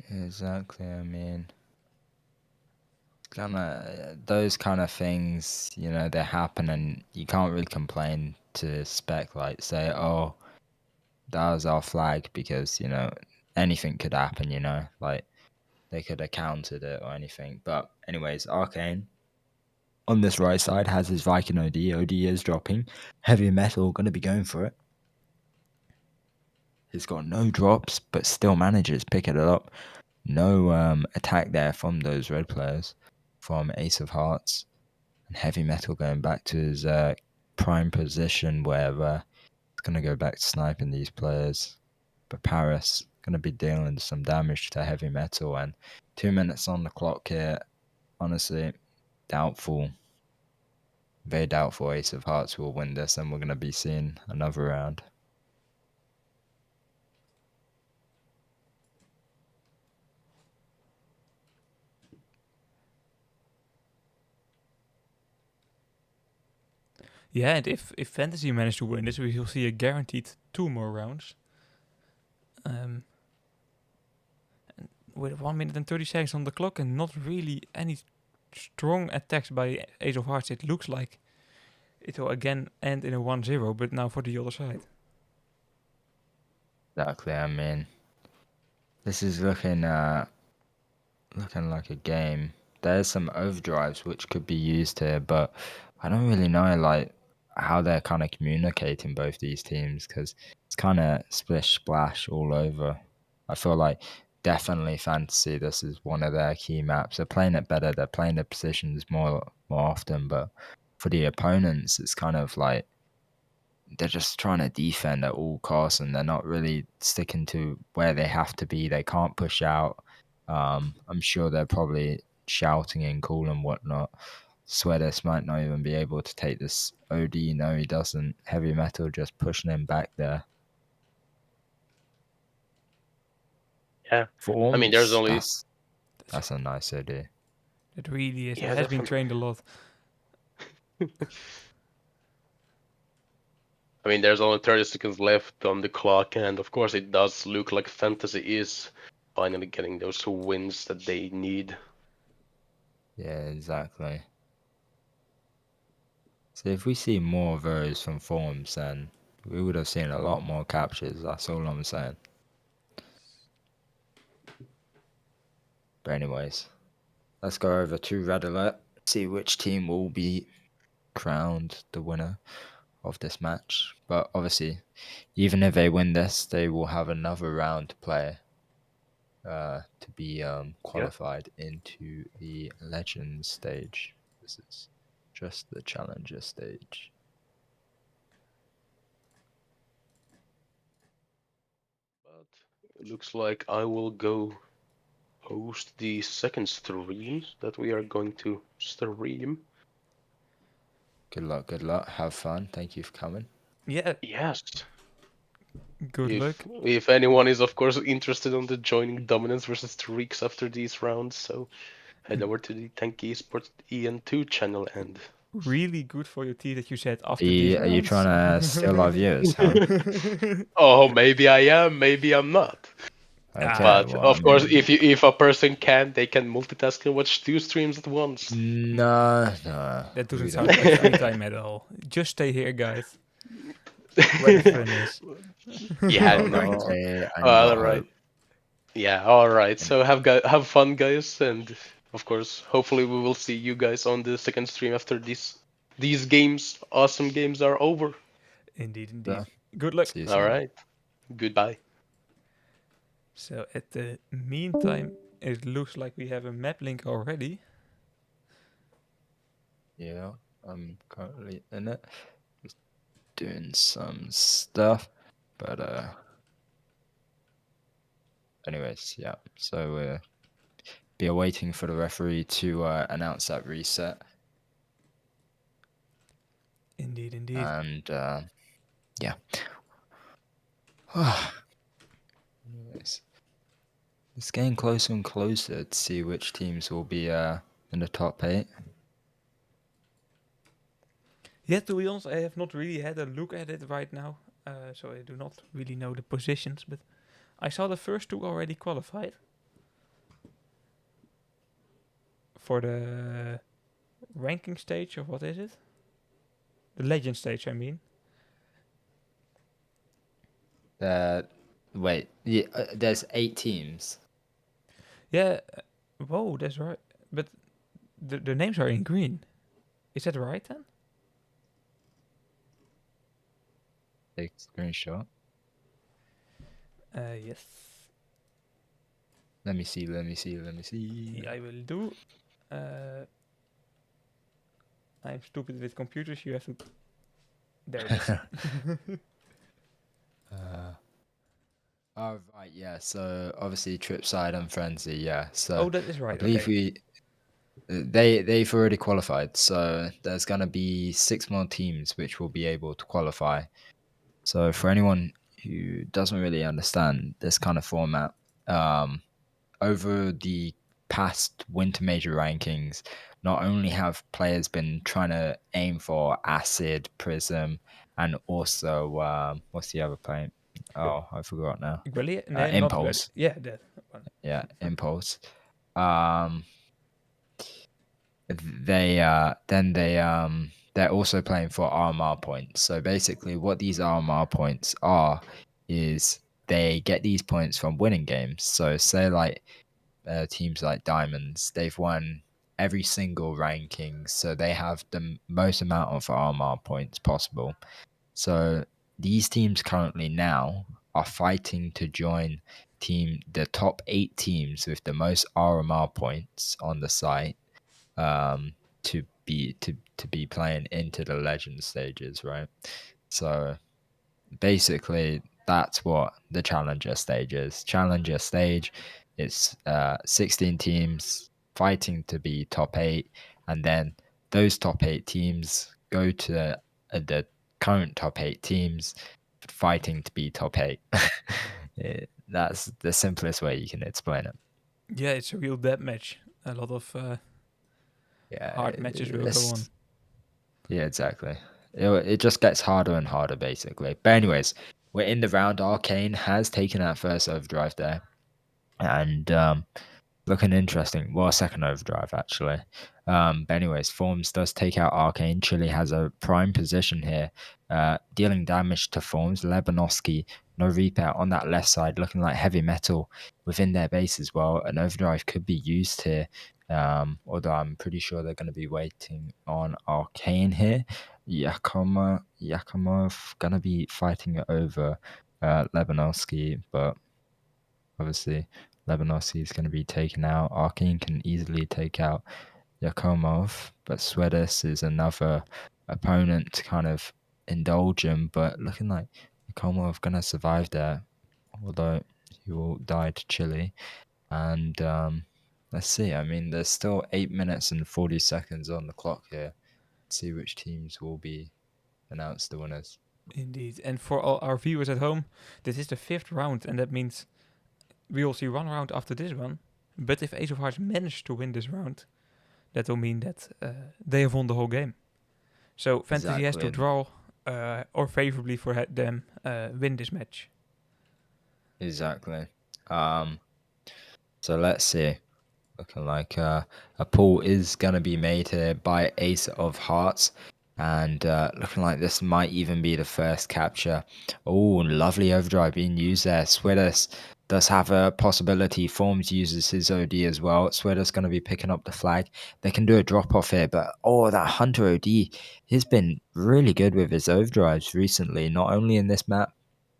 Exactly. I mean, those kind of things, they happen, and you can't really complain to spec like say, oh, that was our flag because anything could happen. Like they could have countered it or anything. But anyways, Arcane on this right side has his Viking OD. OD is dropping. Heavy Metal gonna be going for it. He's got no drops, but still manages picking it up. No attack there from those red players, from Ace of Hearts, and Heavy Metal going back to his prime position where he's gonna go back to sniping these players. But Paris gonna be dealing some damage to Heavy Metal, and 2 minutes on the clock here. Honestly, doubtful. Very doubtful Ace of Hearts will win this, and we're gonna be seeing another round. Yeah, and if Fantasy manage to win this, we will see a guaranteed 2 more rounds. And with 1 minute and 30 seconds on the clock and not really any strong attacks by Ace of Hearts, it looks like it will again end in a 1-0, but now for the other side. Exactly. I mean, this is looking like a game. There's some overdrives which could be used here, but I don't really know like how they're kind of communicating both these teams because it's kind of splish splash all over. I feel like definitely Fantasy. This is one of their key maps. They're playing it better. They're playing the positions more often, but for the opponents, it's kind of like they're just trying to defend at all costs and they're not really sticking to where they have to be. They can't push out. I'm sure they're probably shouting and cool and whatnot. Sweatis might not even be able to take this OD. No, he doesn't. Heavy Metal just pushing him back there. Yeah. For I mean, there's only that's a nice OD. It really is. Yeah, It has been definitely. trained a lot. I mean, there's only 30 seconds left on the clock, and of course, it does look like Fantasy is finally getting those wins that they need. Yeah, exactly. So if we see more of those from forums, then we would have seen a lot more captures. That's all I'm saying. But anyways, let's go over to Red Alert, see which team will be crowned the winner of this match. But obviously, even if they win this, they will have another round to play to be qualified into the Legends stage. This is just the Challenger stage. But it looks like I will go host the second stream that we are going to stream. Good luck, good luck. Have fun. Thank you for coming. Yeah, Yes. good luck. If anyone is, of course, interested on the joining Dominance versus Streaks after these rounds, so head over to the Tanky Esports EN2 channel and Really good for your team that you said after these Are you rounds. trying to steal our viewers, huh? oh, maybe I am, maybe I'm not. Okay, But well, of I course, mean, if a person can, they can multitask and watch 2 streams at once. no, That doesn't we sound don't. like free time at all. Just stay here, guys. Where the fun is. Yeah, Not no. like say I All never right. hope. Yeah, all right. And So have fun, guys, and of course, hopefully we will see you guys on the second stream after these games, awesome games, are over. Indeed, indeed. yeah, Good luck. see you All soon. right. Goodbye. So at the meantime, it looks like we have a map link already. Yeah, I'm currently in it, just doing some stuff, but anyways, yeah. So we'll be waiting for the referee to announce that reset, Indeed, indeed. and yeah. Anyways, it's getting closer and closer to see which teams will be in the top 8. Yeah, to be honest, I have not really had a look at it right now, so I do not really know the positions. But I saw the first 2 already qualified for the ranking stage, or what is it? The legend stage, I mean. Wait, yeah, there's 8 teams. Yeah, whoa, that's right. But the names are in green. Is that right then? Take screenshot. Yes. Let me see. I will do. I'm stupid with computers. You have to. There it is. Oh right, yeah. So obviously Tripside and Frenzy, yeah. So Oh, that is I right. believe Okay. they've already qualified. So there's gonna be 6 more teams which will be able to qualify. So for anyone who doesn't really understand this kind of format, over the past winter major rankings, not only have players been trying to aim for Acid, Prism, and also what's the other play? Oh, I forgot now. Gwellia? No, not Gwellia. Impulse. Yeah, that one. Yeah, Impulse. They're also playing for RMR points. So basically, what these RMR points are is they get these points from winning games. So say like teams like Diamonds, they've won every single ranking, so they have the most amount of RMR points possible. So these teams currently now are fighting to join the top 8 teams with the most RMR points on the site, to be playing into the legend stages, right? So basically that's what the challenger stage is. Challenger stage, it's 16 teams fighting to be top 8, and then those top 8 teams go to the current top 8 teams fighting to be top 8. That's the simplest way you can explain it. Yeah, it's a real death match. A lot of Yeah, hard matches will go on. Yeah, exactly. It just gets harder and harder, basically. But anyways, we're in the round. Arcane has taken that first overdrive there, and looking interesting. Well, second overdrive actually. But anyways, Forms does take out Arcane. Chile has a prime position here, dealing damage to Forms. Lebanovsky, no repair on that left side, looking like heavy metal within their base as well. An overdrive could be used here. Although I'm pretty sure they're going to be waiting on Arcane here. Yakimov gonna be fighting over Lebanovsky, but obviously Lebanovsky is going to be taken out. Arcane can easily take out Yakomov, but Swedis is another opponent to kind of indulge him, but looking like Yakomov going to survive there, although he will die to Chile. And let's see, I mean, there's still 8 minutes and 40 seconds on the clock here. Let's see which teams will be announced the winners. Indeed. And for all our viewers at home, this is the 5th round, and that means we will see one round after this one. But if Ace of Hearts manage to win this round, that will mean that they have won the whole game. So Fantasy has to Exactly. draw or favorably for them win this match. Exactly. So let's see. Looking like a pull is going to be made here by Ace of Hearts. And looking like this might even be the first capture. Oh, lovely overdrive being used there. Swidus does have a possibility. Forms uses his OD as well. Swidus going to be picking up the flag. They can do a drop off here. But oh, that Hunter OD, he's been really good with his overdrives recently. Not only in this map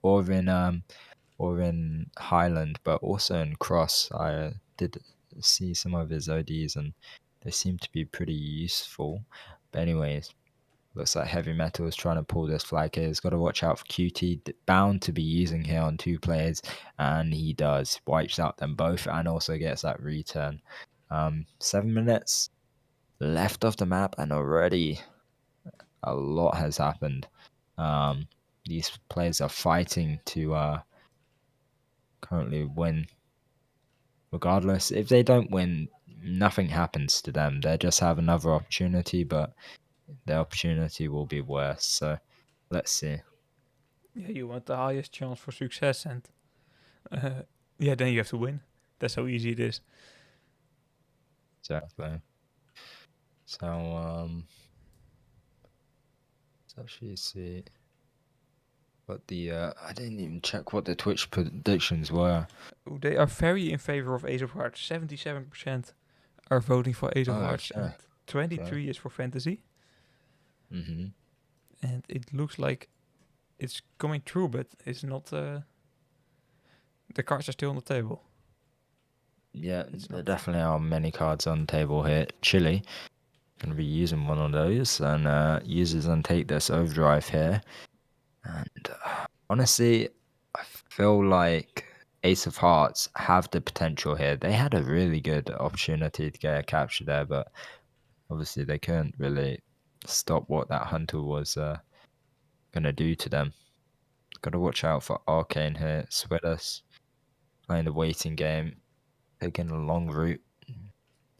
or in Highland, but also in Cross. I did see some of his ODs and they seem to be pretty useful. But anyways, looks like Heavy Metal is trying to pull this flag here. He's got to watch out for QT, bound to be using here on 2 players, and he does. Wipes out them both and also gets that return. 7 minutes left of the map, and already a lot has happened. These players are fighting to currently win. Regardless, if they don't win, nothing happens to them. They just have another opportunity, but their opportunity will be worse. So let's see. Yeah, you want the highest chance for success, and yeah, then you have to win. That's how easy it is. Exactly. So let's actually see what the I didn't even check what the Twitch predictions were. They are very in favor of Ace of Hearts. 77% are voting for Ace of Oh, Hearts, okay. and 23 is for Fantasy. Mm-hmm. And it looks like it's coming true, but it's not. The cards are still on the table. Yeah, It's there not. definitely are many cards on the table here. Chile gonna be using one of those, and uses and take this overdrive here. And honestly, I feel like Ace of Hearts have the potential here. They had a really good opportunity to get a capture there, but obviously they couldn't really stop what that hunter was gonna do to them. Got to watch out for Arcane here. Swidus playing the waiting game, taking a long route.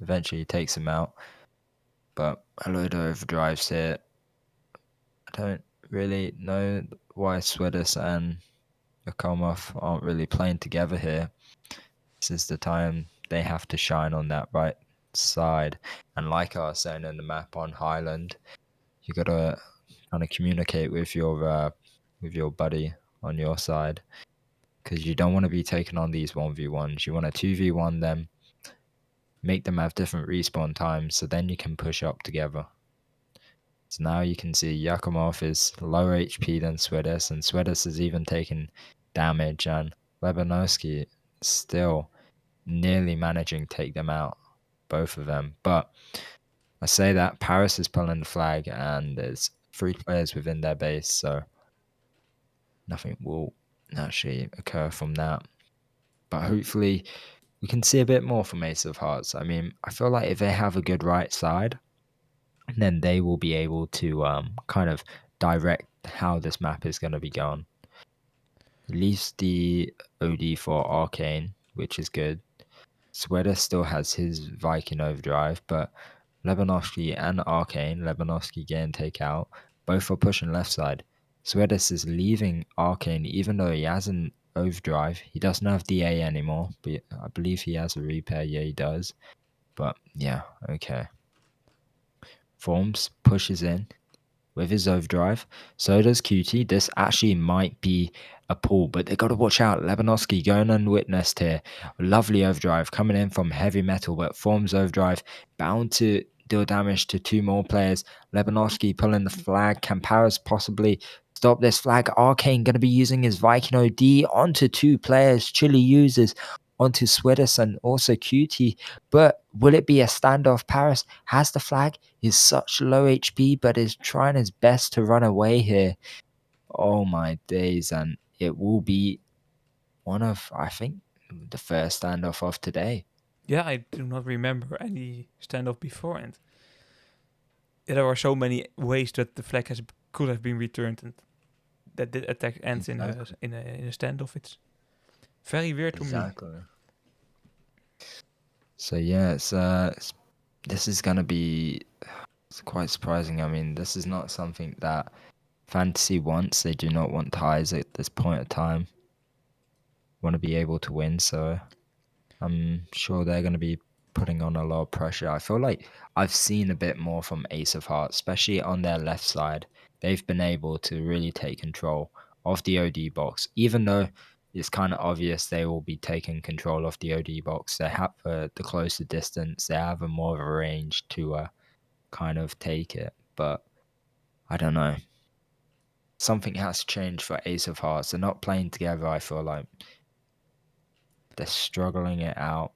Eventually takes him out. but a load of overdrives here. I don't really know why Swedis and Yakomov aren't really playing together here. This is the time they have to shine on that right side. And like I was saying in the map on Highland, you gotta kind of communicate with your buddy on your side, because you don't want to be taking on these 1v1s. You want to 2v1 them, make them have different respawn times, so then you can push up together. So now you can see Yakimov is lower HP than Swedis, and Swedis is even taking damage, and Lebanovsky still nearly managing to take them out, both of them. But I say that Paris is pulling the flag, and there's 3 players within their base, so nothing will actually occur from that. But hopefully we can see a bit more from Ace of Hearts. I mean, I feel like if they have a good right side, then they will be able to kind of direct how this map is going to be going. At least the OD for Arcane, which is good. Swedder still has his Viking Overdrive, but Lebanovsky and Arcane, Lebanovsky getting takeout, both are pushing left side. Swedis is leaving Arcane even though he has an Overdrive. He doesn't have DA anymore, but I believe he has a repair. Yeah, he does. But yeah, okay. Forms pushes in with his overdrive. So does QT. This actually might be a pull, but they got to watch out. Lebanovsky going unwitnessed here. Lovely overdrive coming in from heavy metal, but Form's overdrive bound to deal damage to 2 more players. Lebanovsky pulling the flag. Can Paris possibly stop this flag? Arcane going to be using his Viking OD onto 2 players. Chili uses onto Swedis and also QT. But will it be a standoff? Paris has the flag. He's such low HP, but is trying his best to run away here. Oh my days. And it will be one of, I think, the first standoff of today. Yeah, I do not remember any standoff before, and there are so many ways that the flag could have been returned, and that the attack ends Exactly. in a standoff. It's very weird to me. Exactly. So yeah, this is gonna be quite surprising. I mean, this is not something that Fantasy wants. They do not want ties at this point of time. Want to be able to win, so I'm sure they're going to be putting on a lot of pressure. I feel like I've seen a bit more from Ace of Hearts, especially on their left side. They've been able to really take control of the OD box, even though it's kind of obvious they will be taking control of the OD box. They have the closer distance, they have a more of a range to kind of take it. But I don't know. Something has changed for Ace of Hearts. They're not playing together, I feel like. They're struggling it out.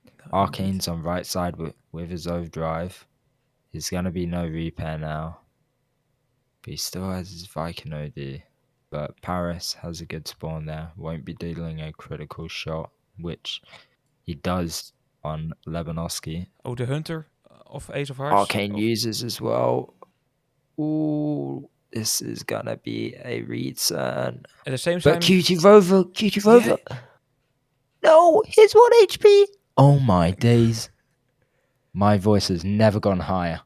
No, indeed. Arcane's on right side with his overdrive. He's gonna be no repair now. But he still has his Viking OD. But Paris has a good spawn there. Won't be dealing a critical shot, which he does on Lebanovsky. Oh, the hunter of Ace of Hearts. Arcane uses as well. Ooh, this is gonna be a return. At the same time, But QT Rover. No, he's 1 HP. Oh my days. My voice has never gone higher.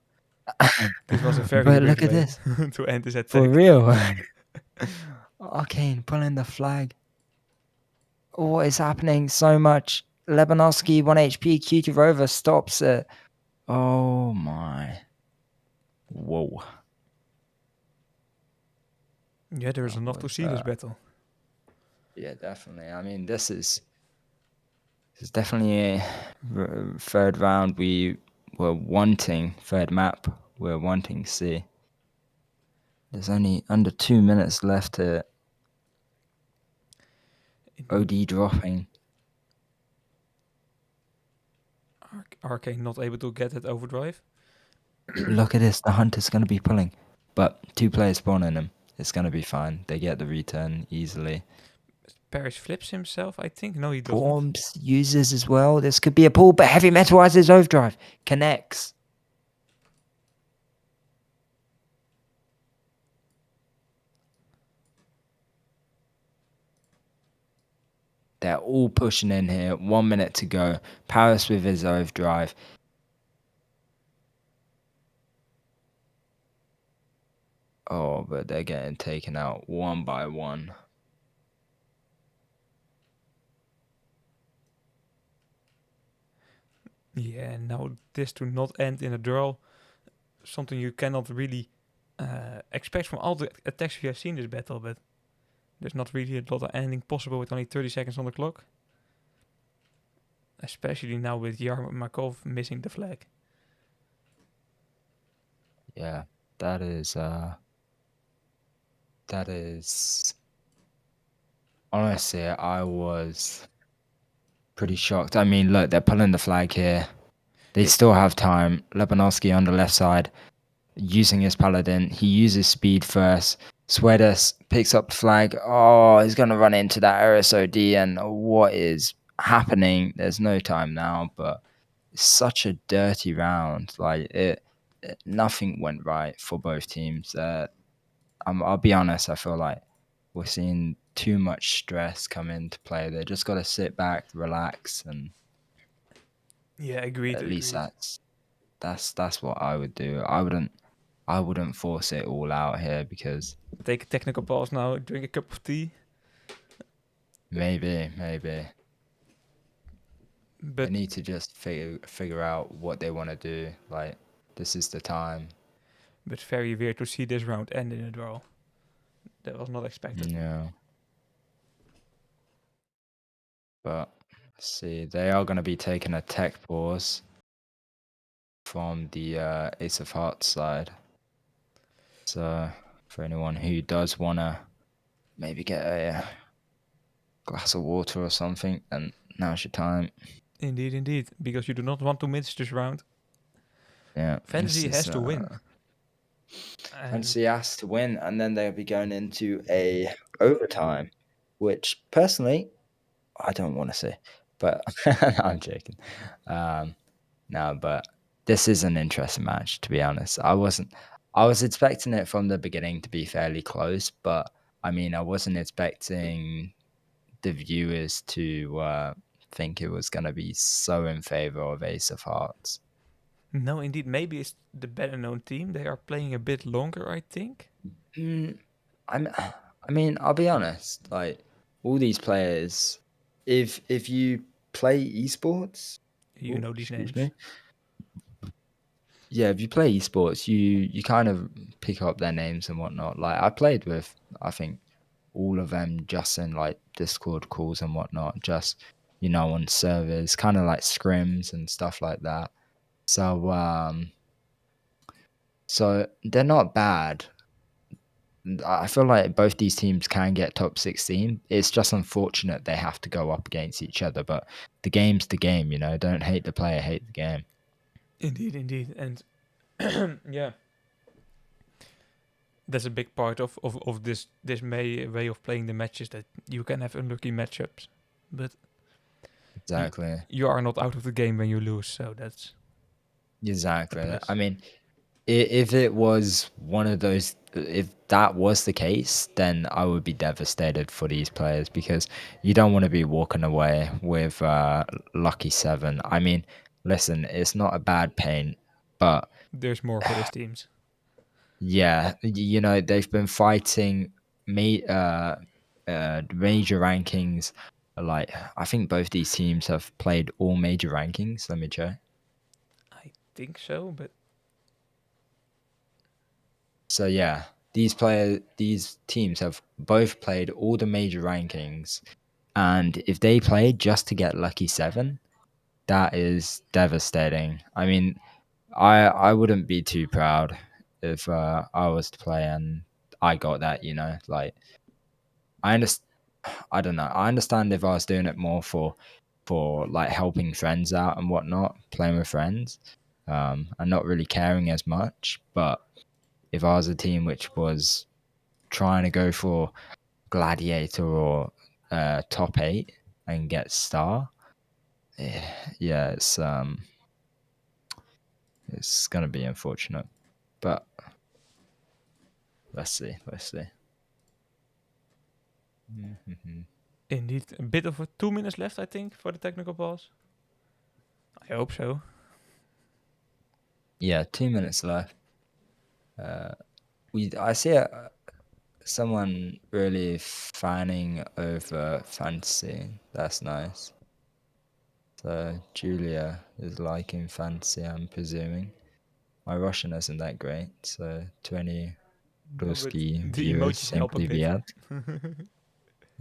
this was a very But weird look at way this. to end this attack. For real. Arcane pulling the flag. What is happening so much? Lebanovsky 1 HP. QT Rover stops it. Oh my. Whoa. Yeah, there is enough to see this battle. Yeah, definitely. I mean, this is definitely a third round we were wanting, third map we're wanting to see. There's only under 2 minutes left to OD dropping. Arcane not able to get that overdrive. Look at this. The Hunter's going to be pulling. But 2 players spawning him. It's going to be fine. They get the return easily. Paris flips himself, I think. No, he doesn't. Forms uses as well. This could be a pull, but Heavy Metal has his overdrive. Connects. They're all pushing in here. 1 minute to go. Paris with his overdrive. Oh, but they're getting taken out one by one. Yeah, now this to not end in a draw, something you cannot really expect from all the attacks we have seen this battle, but there's not really a lot of ending possible with only 30 seconds on the clock. Especially now with Yarmakov missing the flag. Yeah, that is honestly, I was pretty shocked. I mean, look, they're pulling the flag here. They Yeah. still have time. Lebanovsky on the left side, using his paladin. He uses speed first. Swedas picks up the flag. Oh, he's gonna run into that RSOD, and what is happening? There's no time now, but it's such a dirty round. Like nothing went right for both teams. I'll be honest. I feel like we're seeing too much stress come into play. They just got to sit back, relax, and Yeah, agreed. at least agreed. that's what I would do. I wouldn't force it all out here because Take a technical pause now, drink a cup of tea. maybe they But need to just figure out what they want to do. Like this is the time. very weird to see this round end in a draw. That was not expected. Yeah. But let's see, they are going to be taking a tech pause from the Ace of Hearts side. So for anyone who does want to maybe get a glass of water or something, then now's your time. Indeed, indeed. Because you do not want to miss this round. Yeah, Fantasy this has is, to win. And Fantasy has to win, and then they'll be going into a overtime, which personally I don't want to see, but I'm joking. No, but this is an interesting match, to be honest. I was expecting it from the beginning to be fairly close, but I mean, I wasn't expecting the viewers to think it was going to be so in favor of Ace of Hearts. no, indeed, maybe it's the better known team. They are playing a bit longer, I think. Mm, I mean, I'll be honest. Like all these players, if you play esports, You know these excuse names. me. Yeah, if you play esports, you kind of pick up their names and whatnot. Like I played with, I think all of them just in like Discord calls and whatnot, just on servers, kind of like scrims and stuff like that. So they're not bad. I feel like both these teams can get top 16. It's just unfortunate they have to go up against each other, but the game's the game, Don't hate the player, hate the game. Indeed, indeed. And yeah, that's a big part of this way of playing the matches, that you can have unlucky matchups. But Exactly. you are not out of the game when you lose, so that's Exactly. plus. I mean, if it was one of those, if that was the case, then I would be devastated for these players because you don't want to be walking away with lucky 7. I mean, listen, it's not a bad paint, but There's more for these teams. yeah, they've been fighting major rankings. Like I think both these teams have played all major rankings. Let me check. I think so, but So yeah, these teams have both played all the major rankings, and if they play just to get lucky 7, that is devastating. I mean, I wouldn't be too proud if I was to play and I got that. Like I understand. I don't know. I understand if I was doing it more for like helping friends out and whatnot, playing with friends, and not really caring as much. But if I was a team which was trying to go for gladiator or top 8 and get star, yeah, it's gonna be unfortunate. But let's see. Mhm. indeed, a bit of 2 minutes left, I think, for the technical pause. I hope so. Yeah, 2 minutes left. I see someone really fanning over fantasy. That's nice. So Julia is liking fantasy, I'm presuming. My Russian isn't that great, so 20 No, but Ruski the viewers, emojis help a simply bit. привет.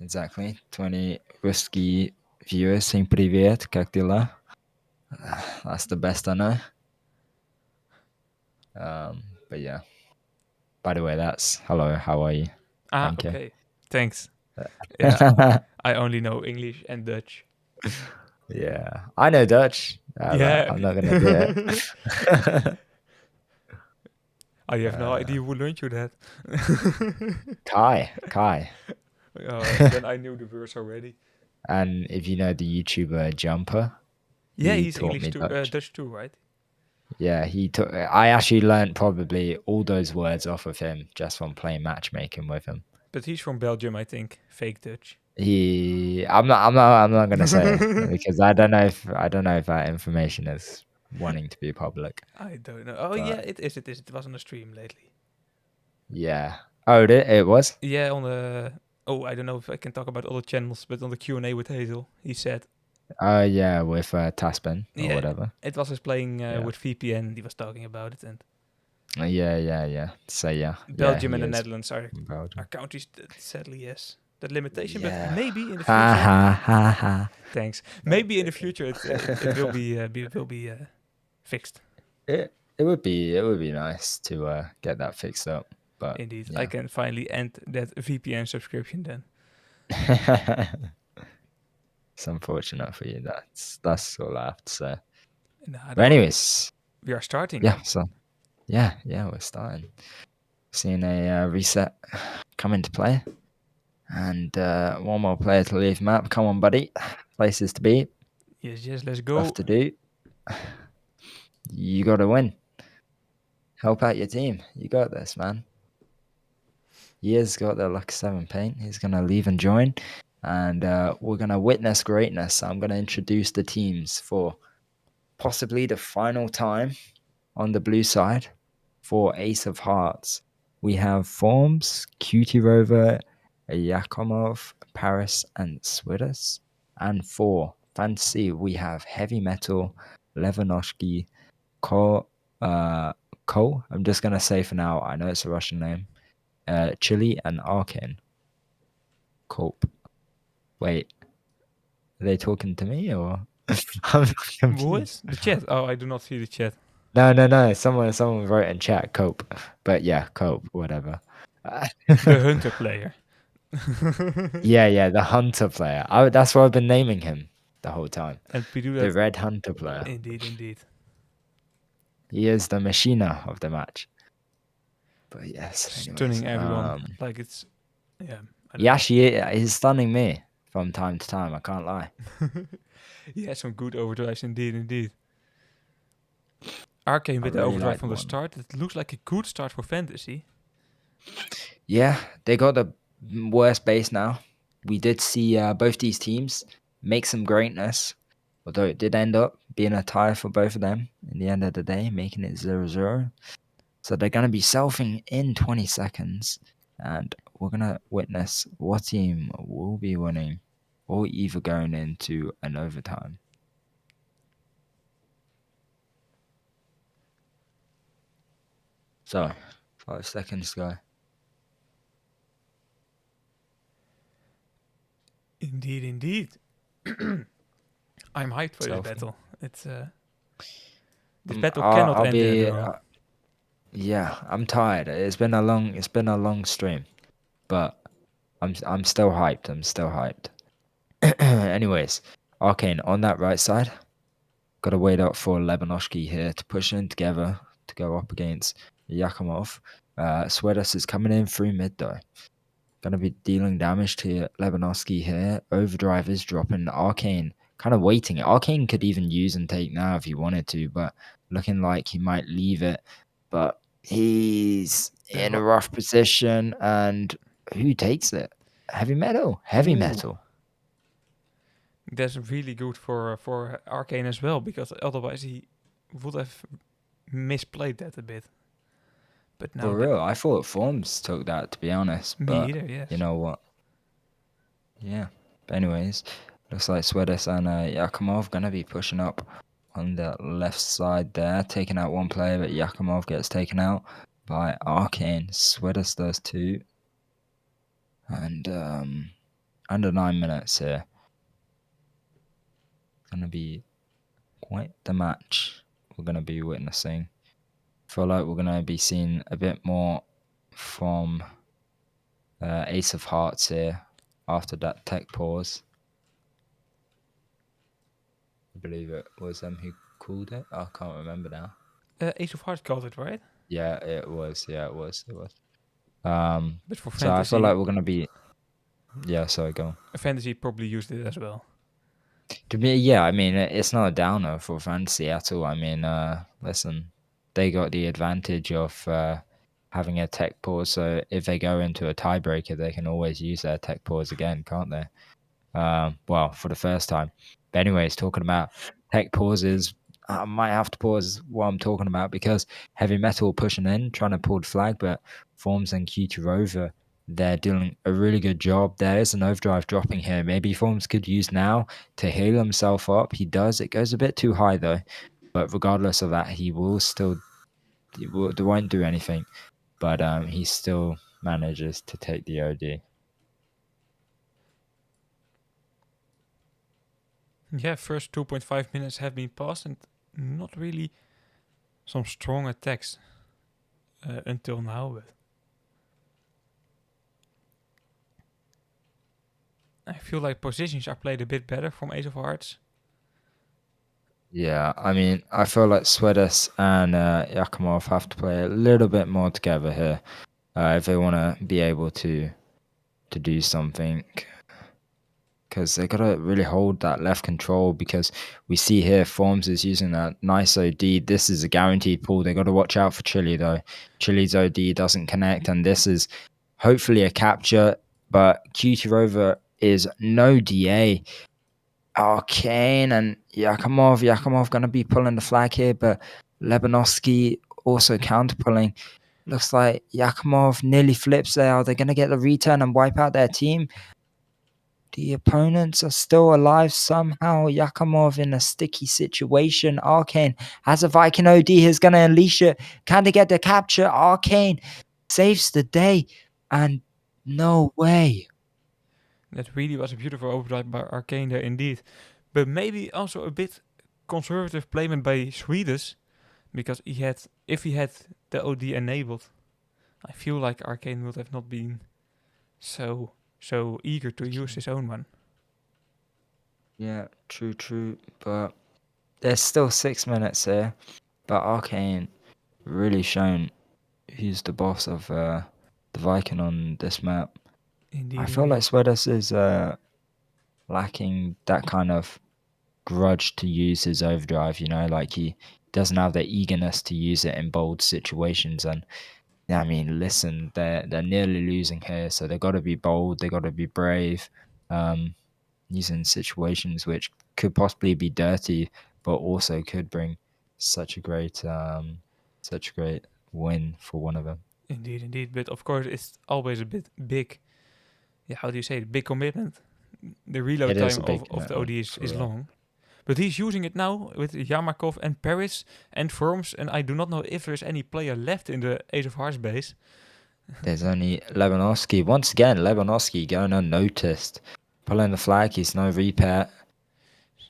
Exactly. 20 Ruski viewers, всем привет, как дела? That's the best I know. But yeah. By the way, that's hello, how are you? Thank you. Okay. Thanks. Yeah, I only know English and Dutch. Yeah. I know Dutch. Yeah. I'm not gonna do it. I have no idea who learned you that. Kai. Then I knew the words already. And if you know the YouTuber Jumper, Yeah, he he's taught English me too, Dutch. Dutch too, right? Yeah, he took. I actually learned probably all those words off of him just from playing matchmaking with him. But he's from Belgium, I think. Fake Dutch. I'm not gonna say because I don't know if that information is wanting to be public. I don't know. Oh But yeah, it is. It was on the stream lately. yeah. Oh, it was. Yeah, on the. Oh, I don't know if I can talk about other channels, but on the Q&A with Hazel, he said, Oh yeah, with Taspin or yeah, whatever. it was his playing Yeah. with VPN. He was talking about it, and Yeah. So yeah, Belgium and the he is Netherlands are from Belgium. countries that sadly yes that limitation, Yeah. but maybe in the Ha future. ha. Thanks. Maybe in the future it will be fixed. It would be nice to get that fixed up, but Indeed, yeah. I can finally end that VPN subscription then. It's unfortunate for you. That's all I have to say. Nah, But anyways, we are starting. yeah. So yeah, we're starting. Seeing a reset come into play, and one more player to leave map. Come on, buddy. Places to be. Yes, let's go. Stuff to do. You got to win. Help out your team. You got this, man. He has got the Lucky 7 paint. He's going to leave and join. And we're going to witness greatness. I'm going to introduce the teams for possibly the final time on the blue side for Ace of Hearts. We have Forms, Cutie Rover, Yakomov, Paris, and Swidders. And for Fantasy, we have Heavy Metal, Levanoshki, Cole. I'm just going to say for now, I know it's a Russian name. Chili and Arkin. Cope. Wait, are they talking to me or? I'm confused. What? The chat? Oh, I do not see the chat. No. Someone wrote in chat Cope, but yeah, Cope, whatever. The Hunter player. Yeah, the Hunter player. That's what I've been naming him the whole time. And we do The that. Red Hunter player. Indeed. He is the machina of the match. But yes, Stunning everyone. Like it's, yeah. He actually is stunning me from time to time. I can't lie. He has some good overdrives indeed. Arcane with the really overdrive like from the one. start. It looks like a good start for Fantasy. Yeah, they got the worst base now. We did see both these teams make some greatness, although it did end up being a tie for both of them in the end of the day, making it 0-0. So they're going to be selfing in 20 seconds, and we're going to witness what team will be winning or either going into an overtime. So, 5 seconds to go. Indeed. I'm hyped for this Selfie. battle. It's this battle cannot I'll end be, in a draw. yeah, I'm tired. It's been a long stream, but I'm still hyped. Anyways, Arcane on that right side. Got to wait up for Levanoshki here to push in together to go up against Yakomov. Swedas is coming in through mid though. Gonna be dealing damage to Levanoski here. Overdrive is dropping. Arcane kind of waiting. Arcane could even use and take now if he wanted to, but looking like he might leave it. But he's in a rough position, and who takes it? Heavy Metal. Ooh. That's really good for Arcane as well, because otherwise he would have misplayed that a bit. But now For real, I thought Forms took that, to be honest. me But either, yes. you know what? Yeah. But anyways, looks like Swedes and Yakimov gonna be pushing up on the left side there, taking out one player, but Yakimov gets taken out by Arcane. Swedes does too. And under 9 minutes here. Gonna be quite the match we're gonna be witnessing. Feel like we're gonna be seeing a bit more from Ace of Hearts here after that tech pause. I believe it was them who called it. I can't remember now. Ace of Hearts called it, right? Yeah, it was. But for So I feel fantasy, like we're gonna be. Yeah, sorry, go on. fantasy probably used it as well. To me, yeah, I mean, it's not a downer for fantasy at all. I mean, listen, they got the advantage of having a tech pause, so if they go into a tiebreaker, they can always use their tech pause again, can't they? Well, for the first time. But anyways, talking about tech pauses, I might have to pause what I'm talking about because Heavy Metal pushing in, trying to pull the flag, but Forms and Rover, they're doing a really good job. There is an overdrive dropping here. Maybe Forms could use now to heal himself up. He does. It goes a bit too high though. But regardless of that, they won't do anything. But he still manages to take the OD. Yeah, first 2.5 minutes have been passed and not really some strong attacks until now. But I feel like positions are played a bit better from Ace of Hearts. Yeah, I mean, I feel like Swedes and Yakimov have to play a little bit more together here if they want to be able to do something. Because they gotta really hold that left control. Because we see here Forms is using that nice OD. This is a guaranteed pull. They gotta watch out for Chile though. Chile's OD doesn't connect, and this is hopefully a capture. But QT Rover is no DA. Arcane and Yakimov. Yakimov going to be pulling the flag here, but Lebanovsky also counter pulling. Looks like Yakimov nearly flips there. Are they going to get the return and wipe out their team? The opponents are still alive somehow. Yakimov in a sticky situation. Arcane has a Viking OD. He's going to unleash it. Can they get the capture? Arcane saves the day. And no way. That really was a beautiful overdrive by Arcane there indeed. But maybe also a bit conservative playment by Swedes, because if he had the OD enabled, I feel like Arcane would have not been so eager to use his own one. Yeah, true. But there's still 6 minutes here. But Arcane really shown who's the boss of the Viking on this map. Indeed, I feel like Swedes is lacking that kind of grudge to use his overdrive, like he doesn't have the eagerness to use it in bold situations. And I mean, listen, they're nearly losing here, so they got to be bold, they got to be brave, using situations which could possibly be dirty, but also could bring such a great win for one of them. Indeed. But of course, it's always a bit big. Yeah, how do you say it? Big commitment. The reload It is time a big of the commitment, OD is for real. long. But he's using it now with Yamakov and Paris and Forms, and I do not know if there's any player left in the Ace of Hearts base. There's only Lebanovsky. Once again, Lebanovsky going unnoticed. Pulling the flag, he's no repair.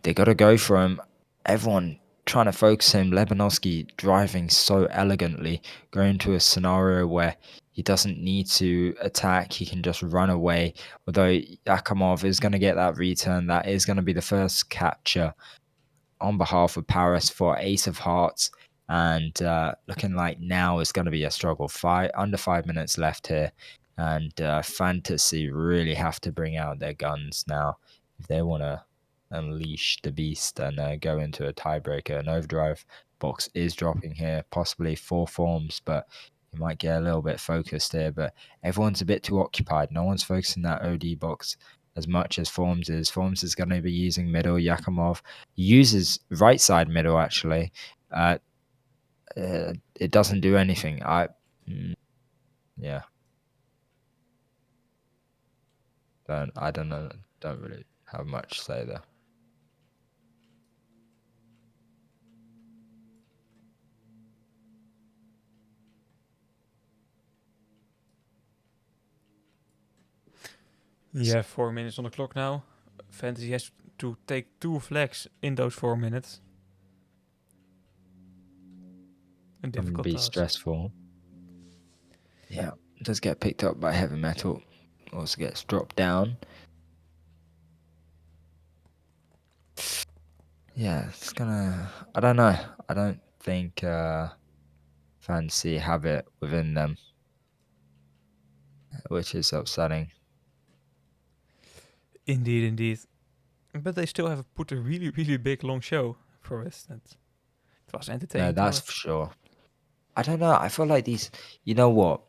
They got to go for him. Everyone trying to focus him. Lebanovsky driving so elegantly, going to a scenario where he doesn't need to attack. He can just run away. Although Yakimov is going to get that return. That is going to be the first capture on behalf of Paris for Ace of Hearts. And looking like now it's going to be a struggle. Under 5 minutes left here. And Fantasy really have to bring out their guns now if they want to unleash the beast and go into a tiebreaker. An overdrive box is dropping here, possibly 4 Forms, but you might get a little bit focused here. But everyone's a bit too occupied. No one's focusing that OD box as much as Forms is. Forms is going to be using middle. Yakimov uses right side middle actually. It doesn't do anything. Yeah. I don't know. Don't really have much to say there. Yeah, 4 minutes on the clock now. Fantasy has to take 2 flags in those 4 minutes. A Gonna difficult be task. stressful. Yeah, does get picked up by heavy metal. Also gets dropped down. Yeah, it's gonna. I don't know. I don't think Fantasy have it within them, which is upsetting. Indeed, indeed. But they still have put a really, really big long show for us. It was entertaining. No, to that's watch. for sure. I don't know. I feel like these. You know what?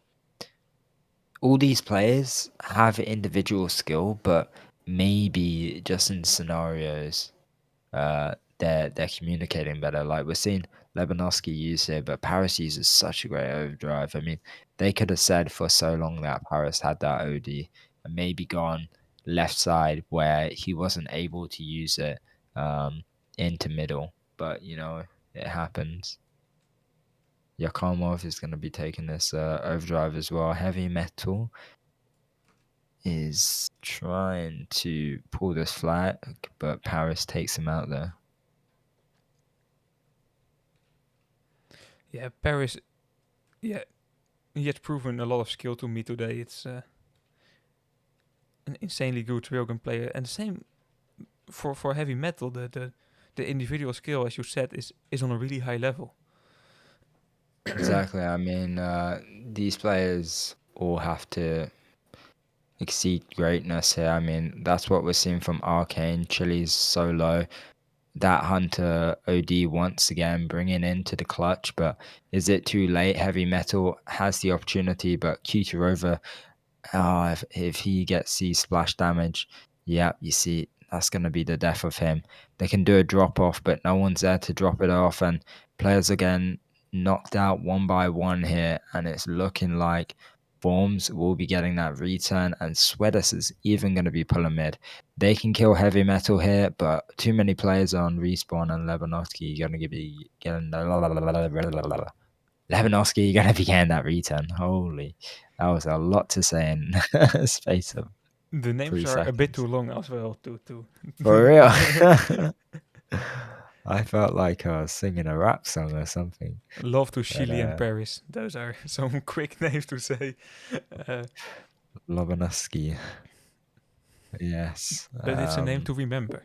All these players have individual skill, but maybe just in scenarios, they're communicating better. Like we're seeing Lebanovsky use it, but Paris uses such a great overdrive. I mean, they could have said for so long that Paris had that OD and maybe gone left side where he wasn't able to use it into middle. But you know, it happens. Yakamov is going to be taking this overdrive as well. Heavy metal is trying to pull this flag, but Paris takes him out there. Yeah, Paris. Yeah, he has proven a lot of skill to me today. It's an insanely good railgun player, and the same for heavy metal. The individual skill, as you said, is on a really high level. Exactly. I mean, these players all have to exceed greatness here. I mean, that's what we're seeing from Arcane. Chile's so low. That Hunter OD once again bringing into the clutch, but is it too late? Heavy Metal has the opportunity, but Kucherova, if he gets the splash damage, yeah, you see, that's going to be the death of him. They can do a drop off, but no one's there to drop it off, and players are getting knocked out one by one here, and it's looking like Forms will be getting that return, and Sweatus is even going to be pulling mid. They can kill heavy metal here, but too many players on respawn, and Lebanovsky going to be getting Lebanovsky, you're gonna be getting that return. Holy, that was a lot to say in a space of The names 3 are a bit seconds. too long as well. To For real. I felt like I was singing a rap song or something. Love to But, Chile and Paris. Those are some quick names to say. Lobanovsky. Yes. But it's a name to remember.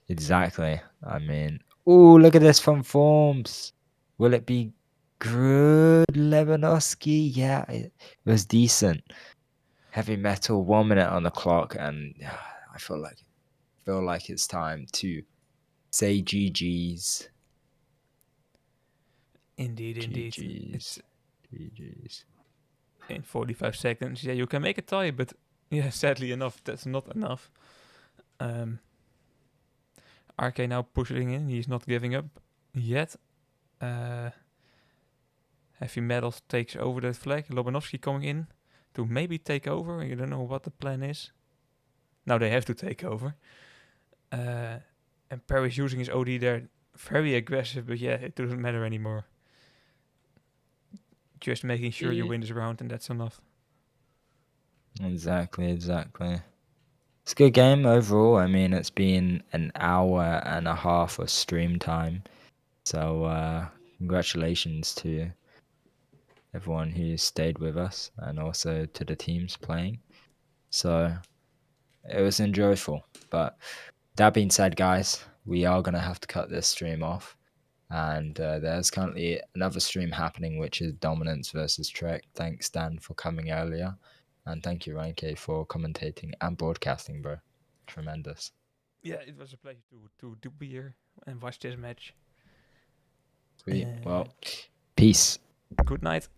Exactly. I mean, oh, look at this from Forms. Will it be good, Lebanovsky? Yeah, it was decent. Heavy metal, 1 minute on the clock, and I feel like it's time to say GG's. Indeed. GG's. It's GG's. in 45 seconds. Yeah, you can make a tie, but yeah, sadly enough, that's not enough. RK now pushing in. He's not giving up yet. Heavy Metal takes over that flag. Lobanovsky coming in to maybe take over. You don't know what the plan is. Now they have to take over. And Paris using his OD there. Very aggressive, but yeah, it doesn't matter anymore. Just making sure you win this round, and that's enough. Exactly. It's a good game overall. I mean, it's been an hour and a half of stream time. So, congratulations to everyone who stayed with us and also to the teams playing. So, it was enjoyable. But that being said, guys, we are going to have to cut this stream off. And there's currently another stream happening, which is Dominance versus Trek. Thanks, Dan, for coming earlier. And thank you, Ranke, for commentating and broadcasting, bro. Tremendous. Yeah, it was a pleasure to be here and watch this match. Sweet. Well, peace. Good night.